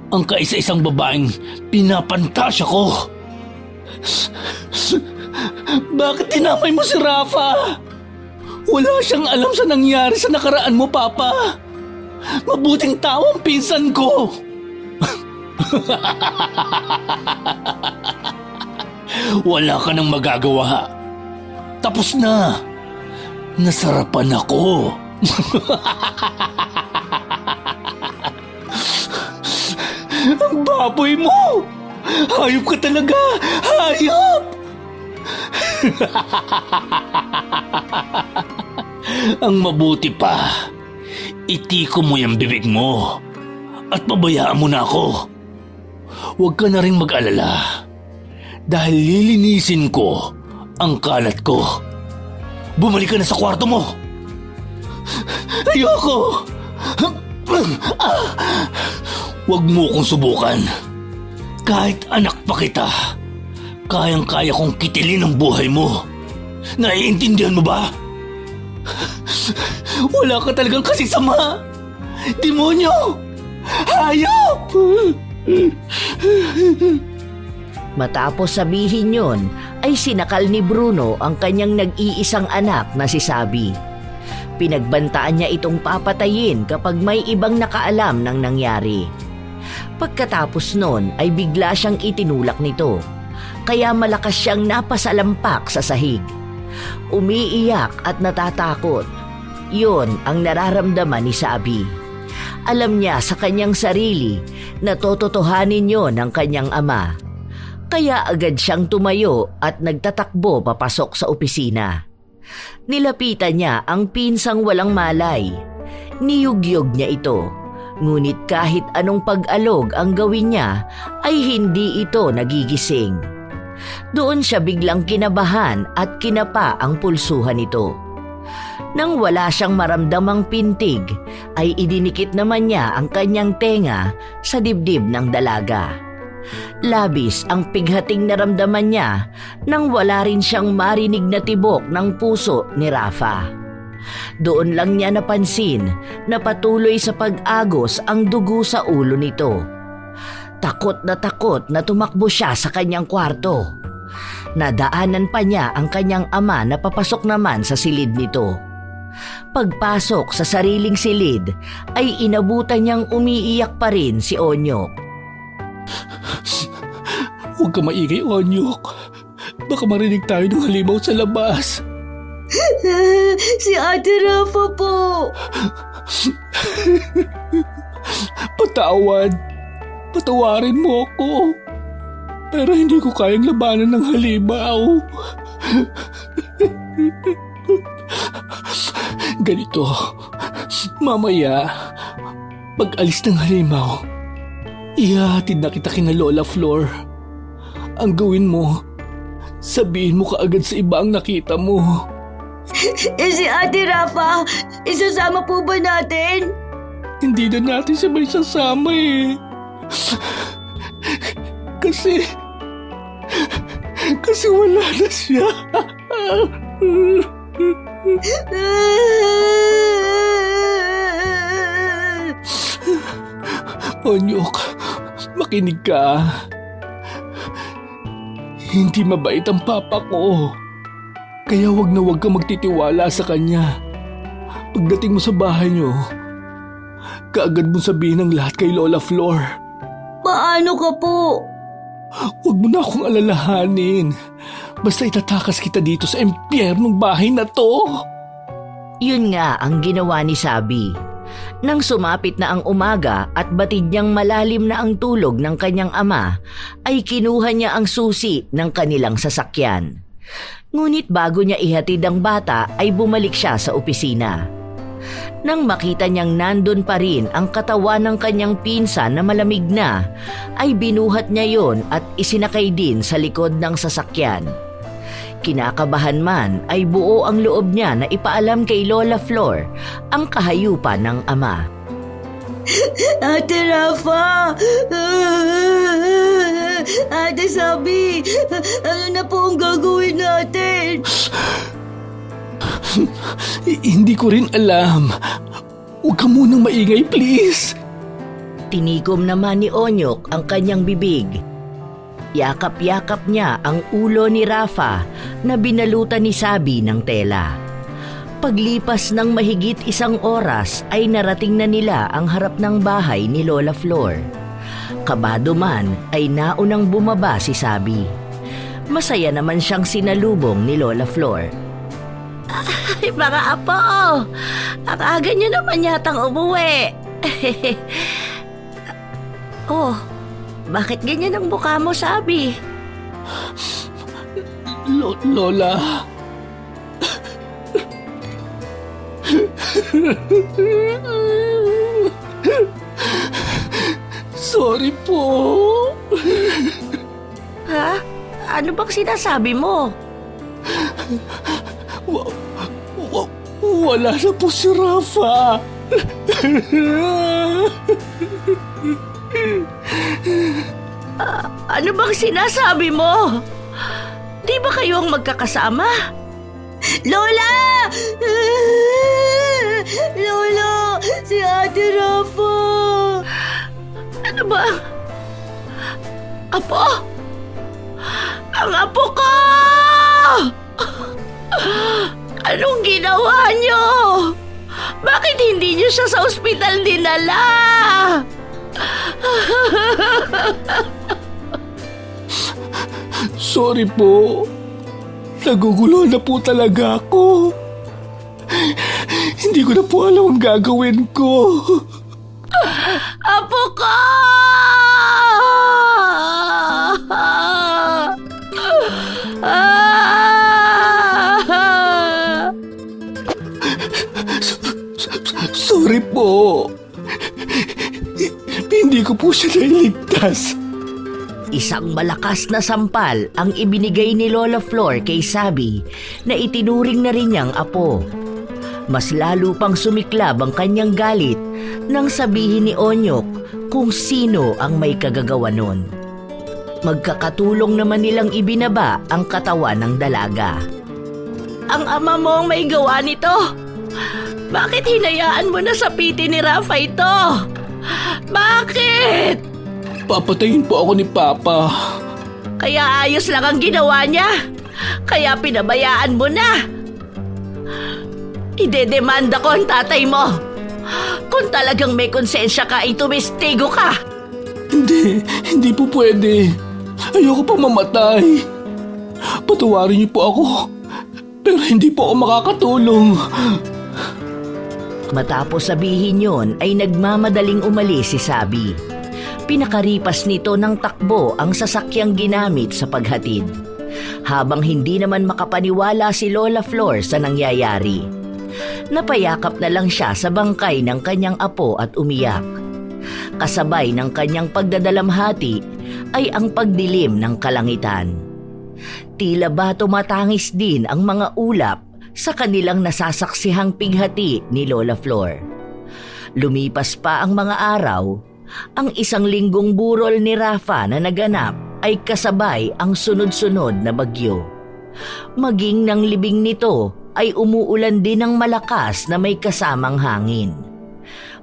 ang kaisa-isang babaeng pinapantasya ko. Bakit tinamay mo si Rafa? Wala siyang alam sa nangyari sa nakaraan mo, Papa. Mabuting tao ang pinsan ko. Wala ka nang magagawa. Tapos na. Nasarapan ako. Ang baboy mo! Hayop ka talaga! Hayop! Ang mabuti pa, itiko mo yung bibig mo at pabayaan mo na ako. Huwag ka na rin mag-alala dahil lilinisin ko ang kalat ko. Bumalik ka na sa kwarto mo. Ayoko! Huwag mo kong subukan. Kahit anak pa kita, kayang-kaya kong kitilin ang buhay mo. Naiintindihan mo ba? Wala ka talagang kasisama. Demonyo! Hayop! Matapos sabihin yon, ay sinakal ni Bruno ang kanyang nag-iisang anak na si Sabi. Pinagbantaan niya itong papatayin kapag may ibang nakaalam ng nangyari. Pagkatapos nun ay bigla siyang itinulak nito, kaya malakas siyang napasalampak sa sahig. Umiiyak at natatakot. Yun ang nararamdaman ni Sabi. Alam niya sa kanyang sarili na tototohanin yon ng kanyang ama. Kaya agad siyang tumayo at nagtatakbo papasok sa opisina. Nilapitan niya ang pinsang walang malay. Niyugyog niya ito. Ngunit kahit anong pag-alog ang gawin niya, ay hindi ito nagigising. Doon siya biglang kinabahan at kinapa ang pulsuhan nito. Nang wala siyang maramdamang pintig, ay idinikit naman niya ang kanyang tenga sa dibdib ng dalaga. Labis ang pighating naramdaman niya nang wala rin siyang marinig na tibok ng puso ni Rafa. Doon lang niya napansin na patuloy sa pag-agos ang dugo sa ulo nito. Takot na tumakbo siya sa kanyang kwarto. Nadaanan pa niya ang kanyang ama na papasok naman sa silid nito. Pagpasok sa sariling silid ay inabutan niyang umiiyak pa rin si Onyok. Huwag ka maingay, Onyok. Baka marinig tayo ng halimaw sa labas. Si Ate Rafa po. Patawarin mo ako. Pero hindi ko kayang labanan ng halimaw. Ganito, mamaya, pag alis ng halimaw, ihahatid na kita kina Lola Flor. Ang gawin mo, sabihin mo kaagad sa iba ang nakita mo. Si Ate Rafa, isasama po ba natin? Hindi na natin siya may sasama eh. Kasi wala na siya. Onyok, makinig ka. Hindi mabait ang papa ko. Kaya wag na wag kang magtitiwala sa kanya. Pagdating mo sa bahay niyo, kaagad mong sabihin ang lahat kay Lola Flor. Paano ka po? Huwag mo na akong alalahanin. Basta itatakas kita dito sa impyernong bahay na to. Yun nga ang ginawa ni Sabi. Nang sumapit na ang umaga at batid niyang malalim na ang tulog ng kanyang ama, ay kinuha niya ang susi ng kanilang sasakyan. Ngunit bago niya ihatid ang bata ay bumalik siya sa opisina. Nang makita niyang nandun pa rin ang katawan ng kanyang pinsan na malamig na, ay binuhat niya yon at isinakay din sa likod ng sasakyan. Kinakabahan man ay buo ang loob niya na ipaalam kay Lola Flor ang kahayupan ng ama. Ate Rafa! Ate Sabi! Ano na po ang gagawin natin? Hindi ko rin alam. Huwag ka munang maingay, please. Tinikom naman ni Onyok ang kanyang bibig. Yakap-yakap niya ang ulo ni Rafa na binalutan ni Sabi ng tela. Paglipas ng mahigit 1 oras ay narating na nila ang harap ng bahay ni Lola Flor. Kabado man ay naunang bumaba si Sabi. Masaya naman siyang sinalubong ni Lola Flor. Ay, mga apo! Ang aga niyo naman yatang umuwi. Oh, bakit ganyan ang mukha mo, Sabi? Lola. Sorry po. Ha? Ano bang sinasabi mo? Wala na po si Rafa. Ano bang sinasabi mo? Di ba kayo ang magkakasama? Lola! Lola! Si Ate Rafa! Ano ba? Apo? Ang apo ko! Anong ginawa niyo? Bakit hindi niyo siya sa ospital dinala? Sorry po. Nagugulo na po talaga ako. Hindi ko na po alam ang gagawin ko. Apo ko! Sorry po. Hindi ko po siya nailigtas. Isang malakas na sampal ang ibinigay ni Lola Flor kay Sabi na itinuring na rin niyang apo. Mas lalo pang sumiklab ang kanyang galit nang sabihin ni Onyok kung sino ang may kagagawa nun. Magkakatulong naman nilang ibinaba ang katawan ng dalaga. Ang ama mo ang may gawa nito. Bakit hinayaan mo na sapitin ni Rafa ito? Bakit? Papatayin po ako ni Papa. Kaya ayos lang ang ginawa niya. Kaya pinabayaan mo na. Idedemanda ko ang tatay mo. Kung talagang may konsensya ka, itumistigo ka. Hindi po pwede. Ayoko pa mamatay. Patawarin niyo po ako. Pero hindi po ako makakatulong. Matapos sabihin yon ay nagmamadaling umalis si Sabi. Pinakaripas nito ng takbo ang sasakyang ginamit sa paghatid. Habang hindi naman makapaniwala si Lola Flor sa nangyayari. Napayakap na lang siya sa bangkay ng kanyang apo at umiyak. Kasabay ng kanyang pagdadalamhati ay ang pagdilim ng kalangitan. Tila ba tumatangis din ang mga ulap sa kanilang nasasaksihang pighati ni Lola Flor. Lumipas pa ang mga araw, ang 1 linggong burol ni Rafa na naganap ay kasabay ang sunod-sunod na bagyo. Maging ng libing nito ay umuulan din ng malakas na may kasamang hangin.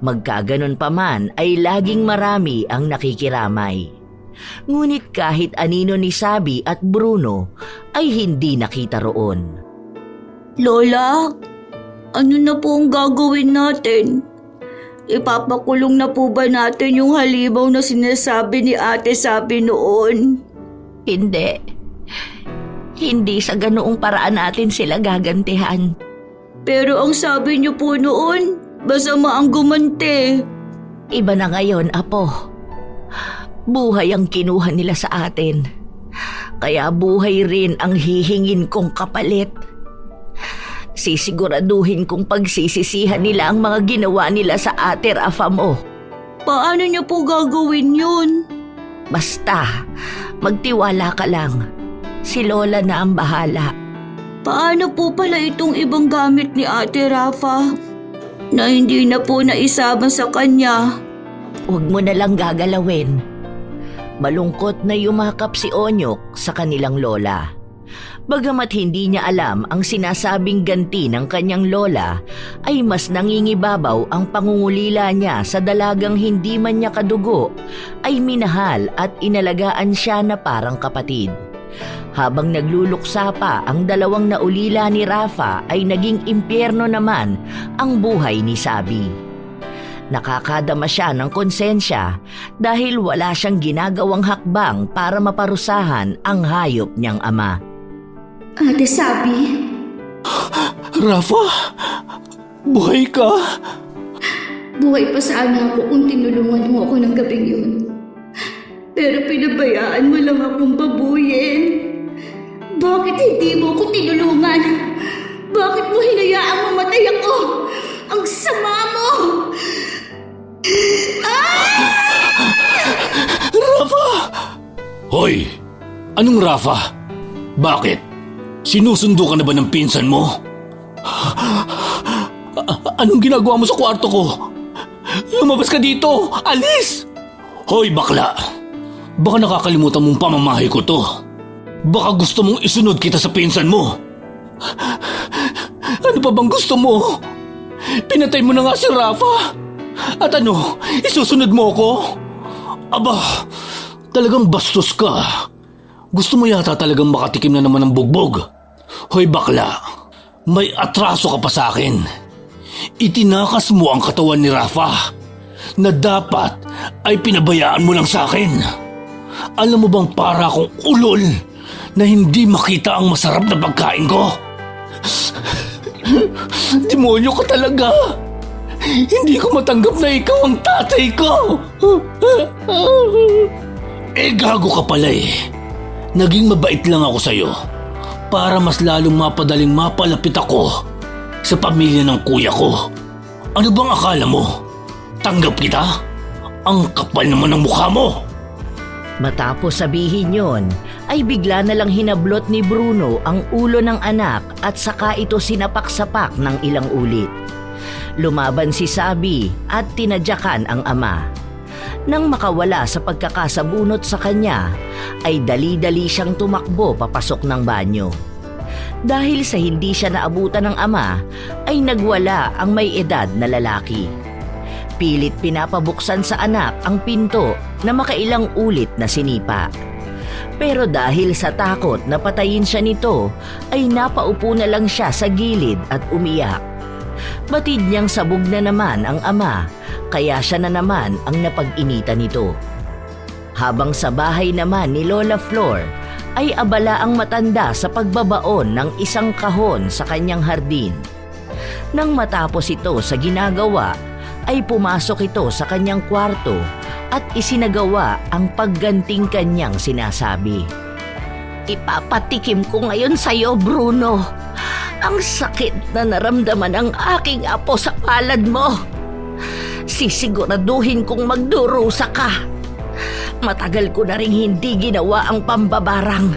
Magkaganon pa man ay laging marami ang nakikiramay. Ngunit kahit anino ni Sabi at Bruno ay hindi nakita roon. Lola, ano na po ang gagawin natin? Ipapakulong na po ba natin yung halimaw na sinasabi ni Ate Sabi noon? Hindi. Hindi sa ganoong paraan natin sila gagantihan. Pero ang sabi niyo po noon, masama ang gumante. Iba na ngayon, Apo. Buhay ang kinuha nila sa atin. Kaya buhay rin ang hihingin kong kapalit. Sisiguraduhin kong pagsisisihan nila ang mga ginawa nila sa ate Rafa mo. Paano niyo po gagawin yun? Basta, magtiwala ka lang. Si Lola na ang bahala. Paano po pala itong ibang gamit ni Ate Rafa na hindi na po naisama sa kanya? Huwag mo na lang gagalawin. Malungkot na yumakap si Onyok sa kanilang lola. Bagamat hindi niya alam ang sinasabing ganti ng kanyang lola, ay mas nangingibabaw ang pangungulila niya sa dalagang hindi man niya kadugo, ay minahal at inalagaan siya na parang kapatid. Habang nagluluksa pa ang dalawang naulila ni Rafa ay naging impyerno naman ang buhay ni Sabi. Nakakadama siya ng konsensya dahil wala siyang ginagawang hakbang para maparusahan ang hayop niyang ama. Ate Sabi? Rafa, buhay ka? Buhay pa sana ako kung tinulungan mo ako ng gabing yun. Pero pinabayaan mo lang akong babuyin. Bakit hindi mo ako tinulungan? Bakit mo hinayaang mamatay ako? Ang sama mo! Rafa! Hoy! Anong Rafa? Bakit? Sinusundo ka na ba ng pinsan mo? Anong ginagawa mo sa kwarto ko? Lumabas ka dito! Alis! Hoy bakla! Baka nakakalimutan mong pamamahay ko to. Baka gusto mong isunod kita sa pinsan mo. Ano pa bang gusto mo? Pinatay mo na nga si Rafa. At ano, isusunod mo ako? Aba, talagang bastos ka. Gusto mo yata talagang makatikim na naman ng bugbog. Hoy bakla, may atraso ka pa sa akin. Itinakas mo ang katawan ni Rafa na dapat ay pinabayaan mo lang sa akin. Alam mo bang para akong ulol na hindi makita ang masarap na pagkain ko? Demonyo ka talaga. Hindi ko matanggap na ikaw ang tatay ko. Gago ka pala eh. Naging mabait lang ako sa'yo para mas lalong mapadaling mapalapit ako sa pamilya ng kuya ko. Ano bang akala mo? Tanggap kita? Ang kapal naman ng mukha mo. Matapos sabihin yon, ay bigla na lang hinablot ni Bruno ang ulo ng anak at saka ito sinapak-sapak ng ilang ulit. Lumaban si Sabi at tinadyakan ang ama. Nang makawala sa pagkakasabunot sa kanya, ay dali-dali siyang tumakbo papasok ng banyo. Dahil sa hindi siya naabutan ng ama, ay nagwala ang may edad na lalaki. Pilit pinapabuksan sa anak ang pinto na makailang ulit na sinipa. Pero dahil sa takot na patayin siya nito, ay napaupo na lang siya sa gilid at umiyak. Batid niyang sabog na naman ang ama, kaya siya na naman ang napag-initan nito. Habang sa bahay naman ni Lola Flor, ay abala ang matanda sa pagbabaon ng isang kahon sa kanyang hardin. Nang matapos ito sa ginagawa, ay pumasok ito sa kanyang kwarto at isinagawa ang pagganting kanyang sinasabi. Ipapatikim ko ngayon sa iyo, Bruno. Ang sakit na naramdaman ng aking apo sa palad mo. Sisiguraduhin kong magdurusa ka. Matagal ko na ring hindi ginawa ang pambabarang.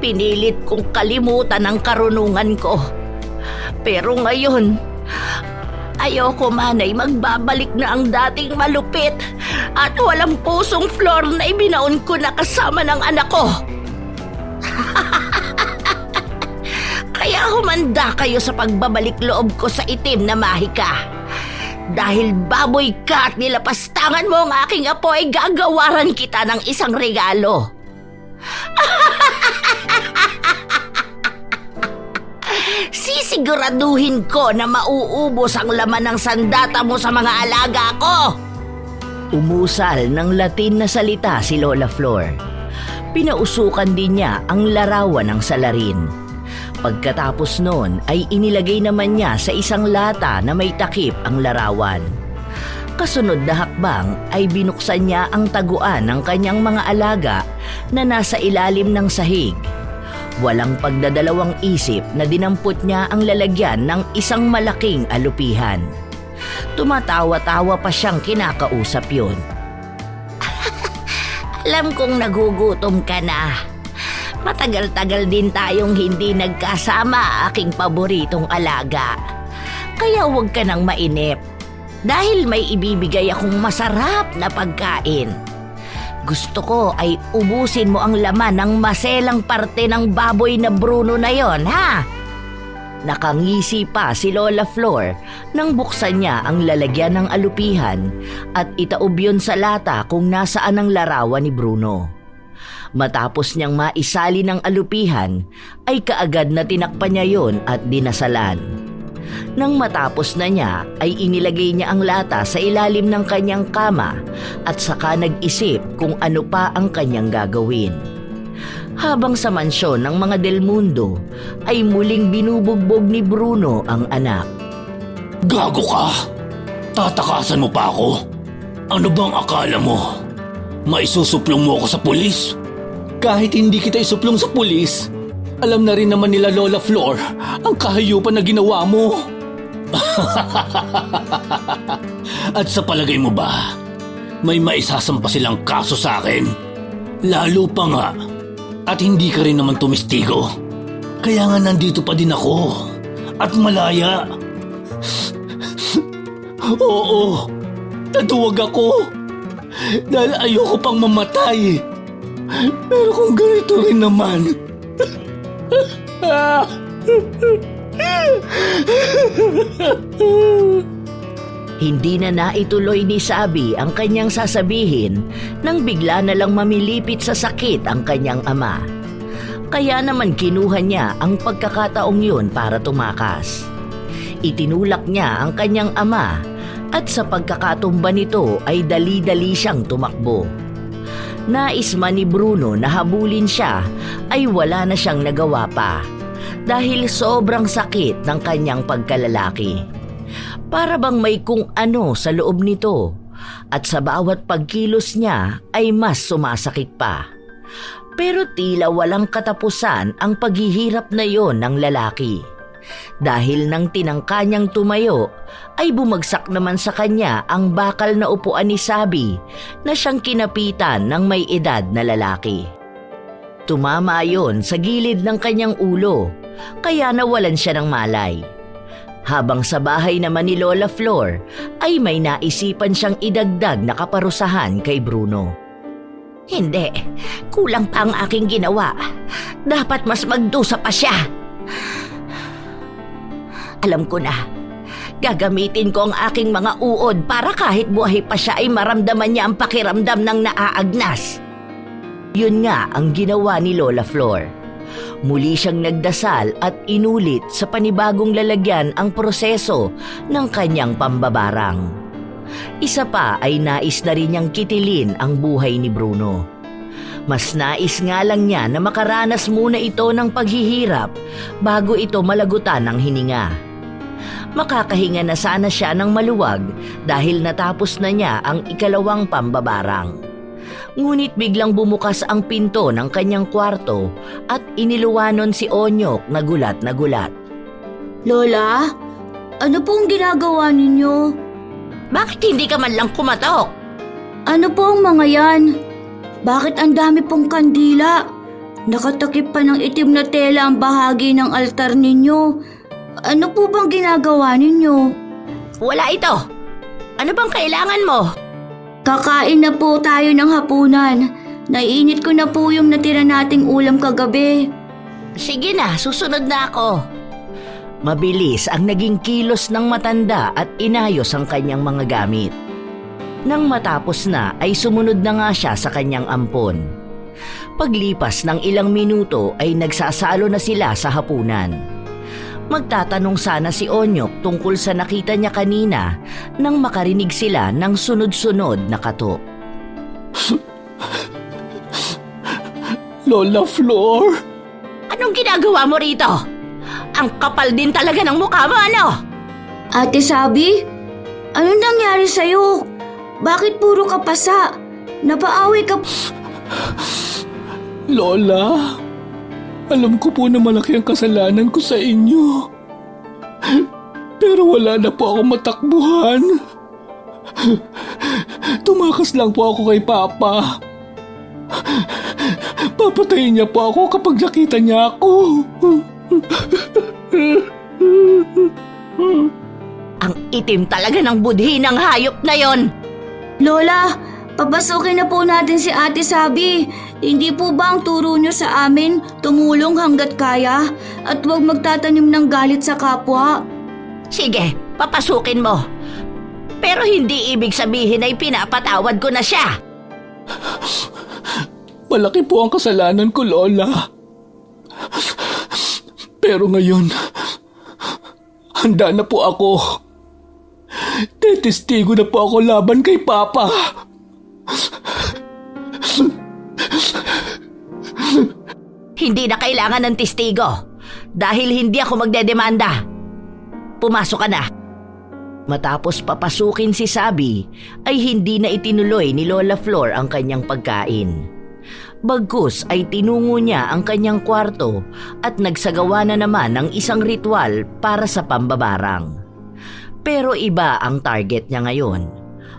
Pinilit kong kalimutan ang karunungan ko. Pero ngayon, ayoko man ay magbabalik na ang dating malupit at walang pusong Flor na ibinaon ko na kasama ng anak ko. Kaya humanda kayo sa pagbabalik loob ko sa itim na mahika. Dahil baboy ka at nilapastangan mo ang aking apo ay gagawaran kita ng isang regalo. Sisiguraduhin ko na mauubos ang laman ng sandata mo sa mga alaga ko. Umusal ng Latin na salita si Lola Flor. Pinausukan din niya ang larawan ng salarin. Pagkatapos noon ay inilagay naman niya sa isang lata na may takip ang larawan. Kasunod na hakbang ay binuksan niya ang taguan ng kanyang mga alaga na nasa ilalim ng sahig. Walang pagdadalawang isip na dinampot niya ang lalagyan ng isang malaking alupihan. Tumatawa-tawa pa siyang kinakausap yun. Alam kong nagugutom ka na. Matagal-tagal din tayong hindi nagkasama, aking paboritong alaga. Kaya huwag ka nang mainip. Dahil may ibibigay akong masarap na pagkain. Gusto ko ay ubusin mo ang laman ng maselang parte ng baboy na Bruno na yon, ha? Nakangisi pa si Lola Flor nang buksan niya ang lalagyan ng alupihan at itaob yun sa lata kung nasaan ang larawan ni Bruno. Matapos niyang maisali ng alupihan, ay kaagad na tinakpan niya yon at dinasalan. Nang matapos na niya, ay inilagay niya ang lata sa ilalim ng kanyang kama at saka nag-isip kung ano pa ang kanyang gagawin. Habang sa mansyon ng mga Del Mundo, ay muling binubugbog ni Bruno ang anak. Gago ka! Tatakasan mo pa ako? Ano bang akala mo? Maisusuplong mo ako sa pulis? Kahit hindi kita isuplong sa pulis, alam na rin naman nila Lola Flor ang kahayupan na ginawa mo. At sa palagay mo ba, may maisasampa silang kaso sa akin? Lalo pa nga. At hindi ka rin naman tumistigo. Kaya nga nandito pa din ako. At malaya. Oo, natuwag ako. Dahil ayoko pang mamatay. Pero kung ganito rin naman... Hindi na naituloy ni Sabi ang kanyang sasabihin nang bigla na lang mamilipit sa sakit ang kanyang ama. Kaya naman kinuha niya ang pagkakataong yun para tumakas. Itinulak niya ang kanyang ama at sa pagkakatumba nito ay dali-dali siyang tumakbo. Nais man ni Bruno na habulin siya ay wala na siyang nagawa pa dahil sobrang sakit ng kanyang pagkalalaki. Para bang may kung ano sa loob nito at sa bawat pagkilos niya ay mas sumasakit pa. Pero tila walang katapusan ang paghihirap na yon ng lalaki. Dahil nang tinangka niyang tumayo ay bumagsak naman sa kanya ang bakal na upuan ni Sabi na siyang kinapitan ng may edad na lalaki. Tumama yon sa gilid ng kanyang ulo kaya nawalan siya ng malay. Habang sa bahay naman ni Lola Flor ay may naisipan siyang idagdag na kaparusahan kay Bruno. Hindi, kulang pa ang aking ginawa. Dapat mas magdusa pa siya. Alam ko na, gagamitin ko ang aking mga uod para kahit buhay pa siya ay maramdaman niya ang pakiramdam ng naaagnas. Yun nga ang ginawa ni Lola Flor. Muli siyang nagdasal at inulit sa panibagong lalagyan ang proseso ng kanyang pambabarang. Isa pa ay nais na rin niyang kitilin ang buhay ni Bruno. Mas nais nga lang niya na makaranas muna ito ng paghihirap bago ito malagutan ng hininga. Makakahinga na sana siya ng maluwag dahil natapos na niya ang ikalawang pambabarang. Ngunit biglang bumukas ang pinto ng kanyang kwarto at iniluwanon si Onyok na gulat na gulat. Lola, ano pong ginagawa ninyo? Bakit hindi ka man lang kumatok? Ano po ang mga yan? Bakit ang dami pong kandila? Nakatakip pa ng itim na tela ang bahagi ng altar ninyo. Ano po bang ginagawa ninyo? Wala ito. Ano bang kailangan mo? Kakain na po tayo ng hapunan. Naiinit ko na po yung natira nating ulam kagabi. Sige na, susunod na ako. Mabilis ang naging kilos ng matanda at inayos ang kanyang mga gamit. Nang matapos na ay sumunod na nga siya sa kanyang ampon. Paglipas ng ilang minuto ay nagsasalo na sila sa hapunan. Magtatanong sana si Onyok tungkol sa nakita niya kanina nang makarinig sila ng sunod-sunod na katok. Lola Flor? Anong ginagawa mo rito? Ang kapal din talaga ng mukha mo, ano? Ate Sabi, anong nangyari sa'yo? Bakit puro ka pasa? Napaaway ka... Lola, alam ko po na malaki ang kasalanan ko sa inyo. Pero wala na po ako matakbuhan. Tumakas lang po ako kay Papa. Papatayin niya po ako kapag nakita niya ako. Ang itim talaga ng budhi ng hayop na yon. Lola, papasukin na po natin si Ate Sabi. Hindi po ba ang turo niyo sa amin tumulong hanggat kaya at huwag magtatanim ng galit sa kapwa? Sige, papasukin mo. Pero hindi ibig sabihin ay pinapatawad ko na siya. Malaki po ang kasalanan ko, Lola. Pero ngayon, handa na po ako. Testigo na po ako laban kay Papa. Hindi na kailangan ng testigo dahil hindi ako magdedemanda. Pumasok ka na. Matapos papasukin si Sabi, ay hindi na itinuloy ni Lola Flor ang kanyang pagkain. Bagkus ay tinungo niya ang kanyang kwarto at nagsagawa na naman ng isang ritual para sa pambabarang. Pero iba ang target niya ngayon.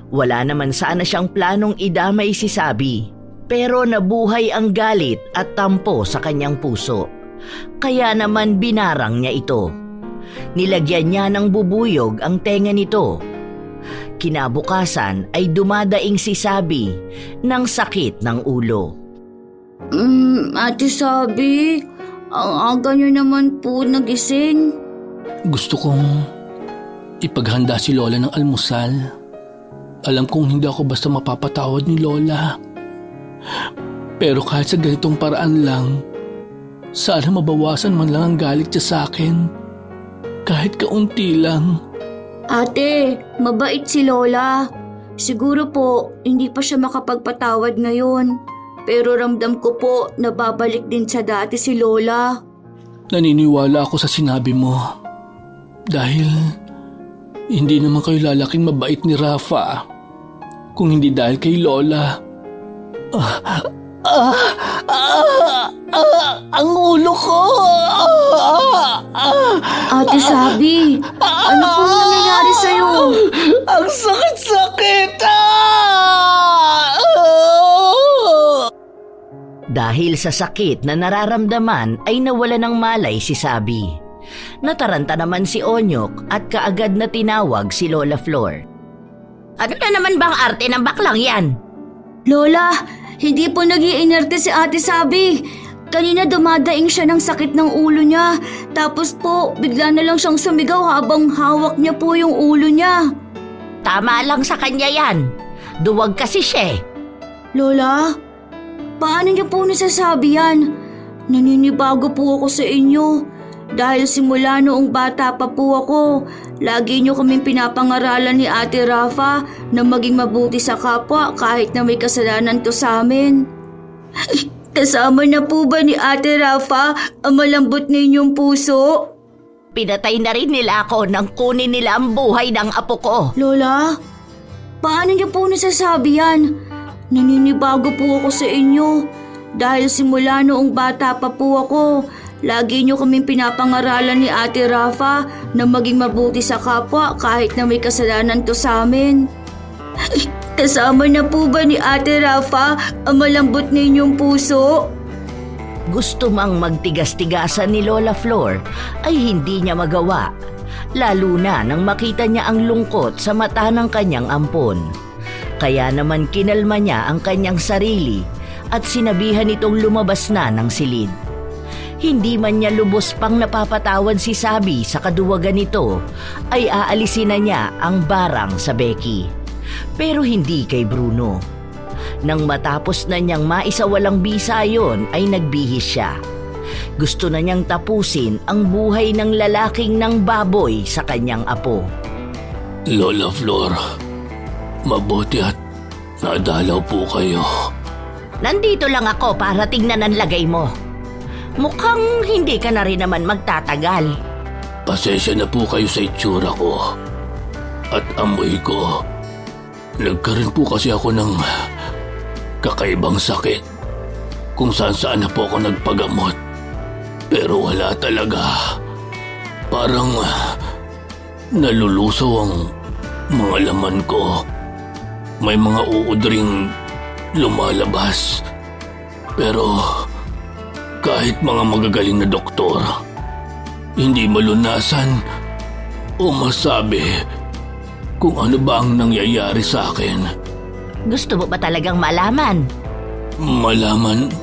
Wala naman sana siyang planong idamay si Sabi, pero nabuhay ang galit at tampo sa kanyang puso. Kaya naman binarang niya ito. Nilagyan niya ng bubuyog ang tenga nito. Kinabukasan ay dumadaing si Sabi ng sakit ng ulo. Ate Sabi, ang aga niyo naman po nagising. Gusto kong ipaghanda si Lola ng almusal. Alam kong hindi ako basta mapapatawad ni Lola. Pero kahit sa ganitong paraan lang, sana mabawasan man lang ang galit niya sa akin. Kahit kaunti lang. Ate, mabait si Lola. Siguro po, hindi pa siya makapagpatawad ngayon. Pero ramdam ko po na babalik din sa dati si Lola. Naniniwala ako sa sinabi mo. Dahil hindi naman kayo lalaking mabait ni Rafa. Kung hindi dahil kay Lola. Ang ulo ko! Ate Sabi, ano po nangyayari sa'yo? Ang sakit-sakit! Dahil sa sakit na nararamdaman ay nawala ng malay si Sabi. Nataranta naman si Onyok at kaagad na tinawag si Lola Flor. Ano na naman bang arte ng baklang yan? Lola, hindi po nag-iinerte si Ate Sabi. Kanina dumadaing siya ng sakit ng ulo niya. Tapos po, bigla na lang siyang sumigaw habang hawak niya po yung ulo niya. Tama lang sa kanya yan. Duwag kasi siya. Lola, paano niyo po nasasabi yan? Naninibago po ako sa inyo. Dahil simula noong bata pa po ako, lagi niyo kaming pinapangaralan ni Ate Rafa na maging mabuti sa kapwa kahit na may kasalanan to sa amin. Kasama na po ba ni Ate Rafa ang malambot ninyong puso? Pinatay na rin nila ako nang kunin nila ang buhay ng apo ko. Lola, paano niyo po nasasabi yan? Naninibago po ako sa inyo. Dahil simula noong bata pa po ako, lagi niyo kaming pinapangaralan ni Ate Rafa na maging mabuti sa kapwa kahit na may kasalanan to sa amin. Kasama na po ba ni Ate Rafa ang malambot ninyong puso? Gusto mang magtigas-tigasan ni Lola Flor ay hindi niya magawa. Lalo na nang makita niya ang lungkot sa mata ng kanyang ampon. Kaya naman kinalma niya ang kanyang sarili at sinabihan itong lumabas na ng silid. Hindi man niya lubos pang napapatawad si Sabi sa kaduwagan nito, ay aalisin na niya ang barang sa Becky. Pero hindi kay Bruno. Nang matapos na niyang maisawalang bisa yon ay nagbihis siya. Gusto na niyang tapusin ang buhay ng lalaking ng baboy sa kanyang apo. Lola Flor, mabuti at nadalaw po kayo. Nandito lang ako para tingnan ang lagay mo. Mukhang hindi ka na rin naman magtatagal. Pasensya na po kayo sa itsura ko at amoy ko. Nagkaroon po kasi ako ng kakaibang sakit kung saan na po ako nagpagamot. Pero wala talaga. Parang nalulusaw ang mga laman ko. May mga uod ring lumalabas. Pero kahit mga magagaling na doktor, hindi malunasan o masabi kung ano ba ang nangyayari sa akin. Gusto mo ba talagang malaman? Malaman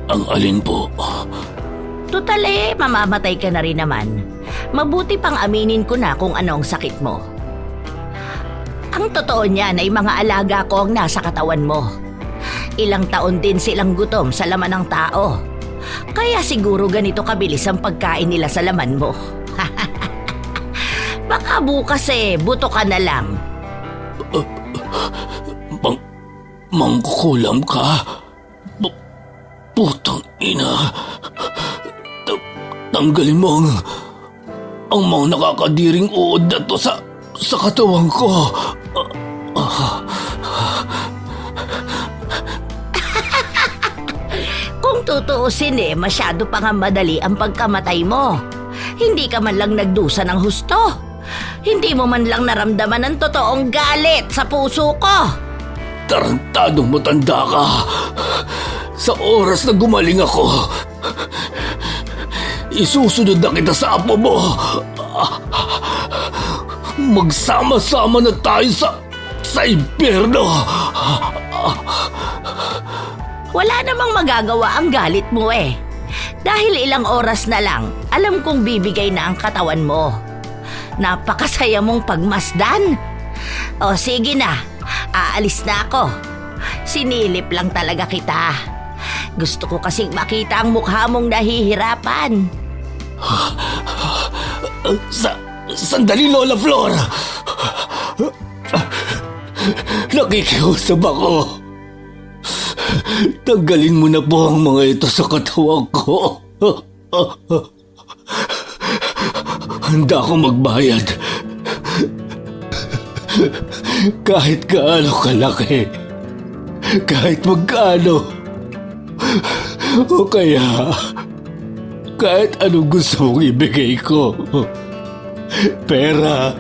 ang alin po? Tutal mamamatay ka na rin naman. Mabuti pang aminin ko na kung ano ang sakit mo. Ang totoo niyan ay mga alaga ko ang nasa katawan mo. Ilang taon din silang gutom sa laman ng tao. Kaya siguro ganito kabilis ang pagkain nila sa laman mo. Baka bukas buto ka na lang. Mangkukulam ka? Putang ina. Tanggalin mo ang mga nakakadiring uod na to sa katawan ko. Kung tutuusin masyado pa nga madali ang pagkamatay mo. Hindi ka man lang nagdusa ng husto. Hindi mo man lang naramdaman ang totoong galit sa puso ko. Tarantadong matanda ka. Sa oras na gumaling ako, isusunod na kita sa apo mo. Magsama-sama na tayo sa impyerno. Wala namang magagawa ang galit mo Dahil ilang oras na lang, alam kong bibigay na ang katawan mo. Napakasaya mong pagmasdan. O sige na, aalis na ako. Sinilip lang talaga kita. Gusto ko kasing makita ang mukha mong nahihirapan. Sandali, Lola Flor. Nakikiusap ako. Tanggalin mo na po ang mga ito sa katawan ko. Handa akong magbayad. Kahit gaano kalaki. Kahit magkano. O kaya, kahit anong gusto mong ibigay ko. Pera,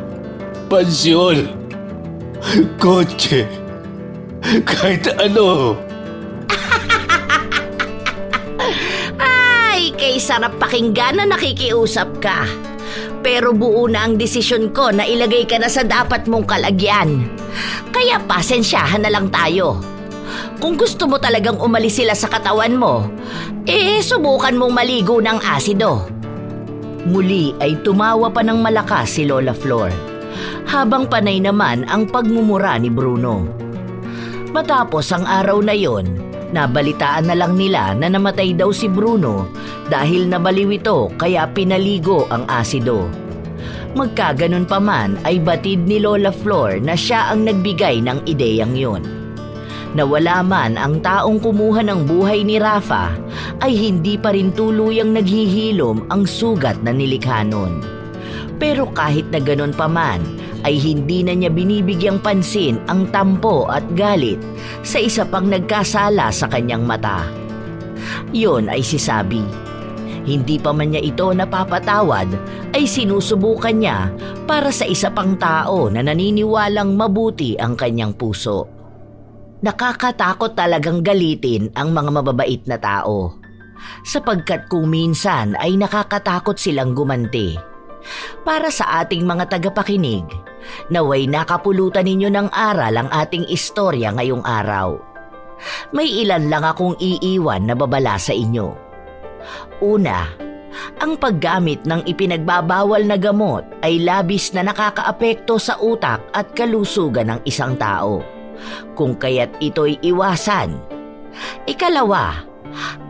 pansyon, kotse, kahit ano. Ay, kay sarap pakinggan na nakikiusap ka. Pero buo na ang desisyon ko na ilagay ka na sa dapat mong kalagyan. Kaya pasensyahan na lang tayo. Kung gusto mo talagang umalis sila sa katawan mo, subukan mong maligo ng asido. Muli ay tumawa pa ng malakas si Lola Flor, habang panay naman ang pagmumura ni Bruno. Matapos ang araw na yon, nabalitaan na lang nila na namatay daw si Bruno dahil nabaliw ito kaya pinaligo ang asido. Magkaganon pa man ay batid ni Lola Flor na siya ang nagbigay ng ideyang yon. Nawala man ang taong kumuha ng buhay ni Rafa, ay hindi pa rin tuluyang naghihilom ang sugat na nilikha nun. Pero kahit na ganon pa man, ay hindi na niya binibigyang pansin ang tampo at galit sa isa pang nagkasala sa kanyang mata. Yon ay si Sabi. Hindi pa man niya ito napapatawad, ay sinusubukan niya para sa isa pang tao na naniniwalang mabuti ang kanyang puso. Nakakatakot talagang galitin ang mga mababait na tao, sapagkat kung minsan ay nakakatakot silang gumanti. Para sa ating mga tagapakinig, naway nakapulutan ninyo ng aral ang ating istorya ngayong araw. May ilan lang akong iiwan na babala sa inyo. Una, ang paggamit ng ipinagbabawal na gamot ay labis na nakakaapekto sa utak at kalusugan ng isang tao, kung kaya't ito'y iwasan. Ikalawa,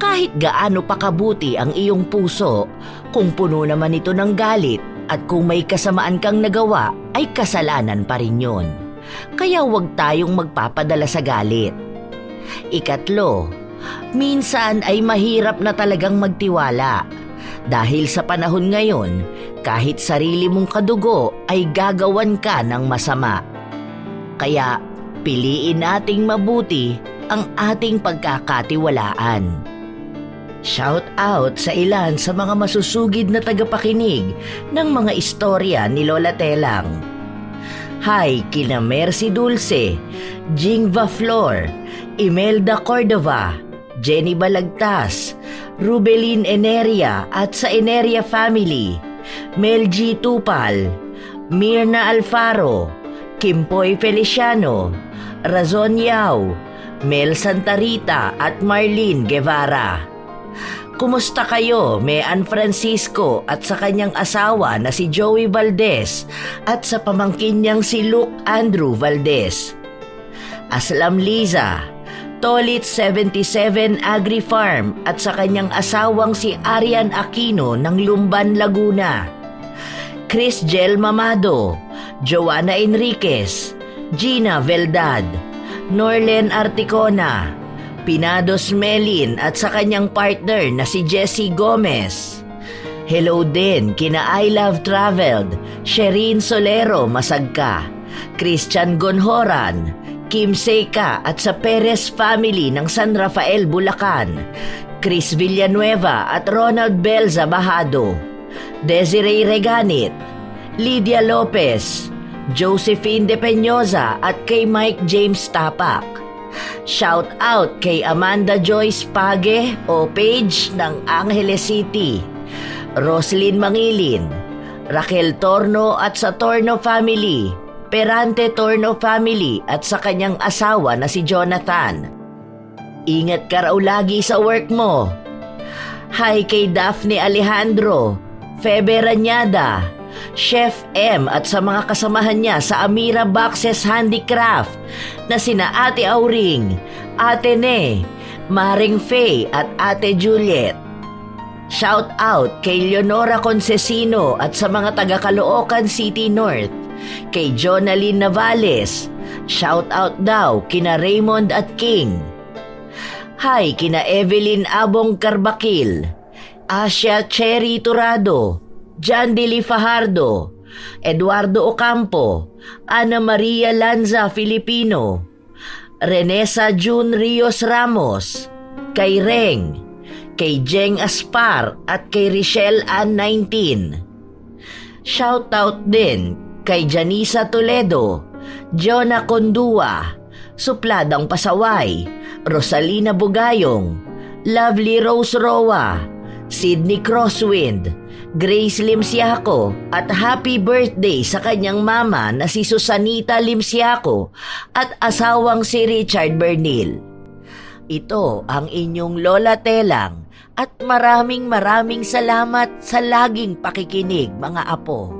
kahit gaano pa kabuti ang iyong puso, kung puno naman ito ng galit at kung may kasamaan kang nagawa, ay kasalanan pa rin yun. Kaya huwag tayong magpapadala sa galit. Ikatlo, minsan ay mahirap na talagang magtiwala. Dahil sa panahon ngayon, kahit sarili mong kadugo ay gagawan ka ng masama. Kaya piliin nating mabuti ang ating pagkakatiwalaan. Shout out sa ilan sa mga masusugid na tagapakinig ng mga istorya ni Lola Telang. Hi kina Mercy Dulce, Jingva Flor, Imelda Cordova, Jenny Balagtas, Rubelin Eneria at sa Eneria Family, Mel G. Tupal, Mirna Alfaro, Kimpoy Feliciano, Razon Yao, Mel Santarita at Marlene Guevara. Kumusta kayo, Mean Francisco at sa kanyang asawa na si Joey Valdez at sa pamangkin niyang si Luke Andrew Valdez? Aslam Liza, Tolit 77 Agri Farm at sa kanyang asawang si Arian Aquino ng Lumban, Laguna. Chris Jel Mamado, Joanna Enriquez, Gina Veldad, Norlen Articona, Pinados Melin at sa kanyang partner na si Jessie Gomez. Hello din kina I Love Traveled, Sherin Solero Masagka, Christian Gonhoran, Kim Seika at sa Perez family ng San Rafael, Bulacan, Chris Villanueva at Ronald Belza Bahado, Desiree Reganit, Lydia Lopez, Josephine De Peñosa at kay Mike James Tapak. Shout out kay Amanda Joyce Page o Page ng Angeles City, Roslyn Mangilin, Raquel Torno at sa Torno family, Perante Torno family at sa kanyang asawa na si Jonathan. Ingat ka raw lagi sa work mo. Hi kay Daphne Alejandro, Febe Ranyada, Chef M at sa mga kasamahan niya sa Amira Boxes Handicraft na sina Ate Auring, Ate Ne, Maring Faye at Ate Juliet. Shout out kay Leonora Concesino at sa mga taga Caloocan City North, kay Jonaline Navales. Shout out daw kina Raymond at King. Hi kina Evelyn Abong Carbakil, Asia Cherry Turado, John Dili Fajardo, Eduardo Ocampo, Ana Maria Lanza Filipino, Renesa June Rios Ramos, kay Reng, kay Jeng Aspar at kay Richelle Ann 19. Shoutout din kay Janisa Toledo, Jonah Condua, Supladang Pasaway, Rosalina Bugayong, Lovely Rose Roa, Sydney Crosswind, Grace Limsiaco at happy birthday sa kanyang mama na si Susanita Limsiaco at asawang si Richard Bernil. Ito ang inyong Lola Telang at maraming salamat sa laging pakikinig mga apo.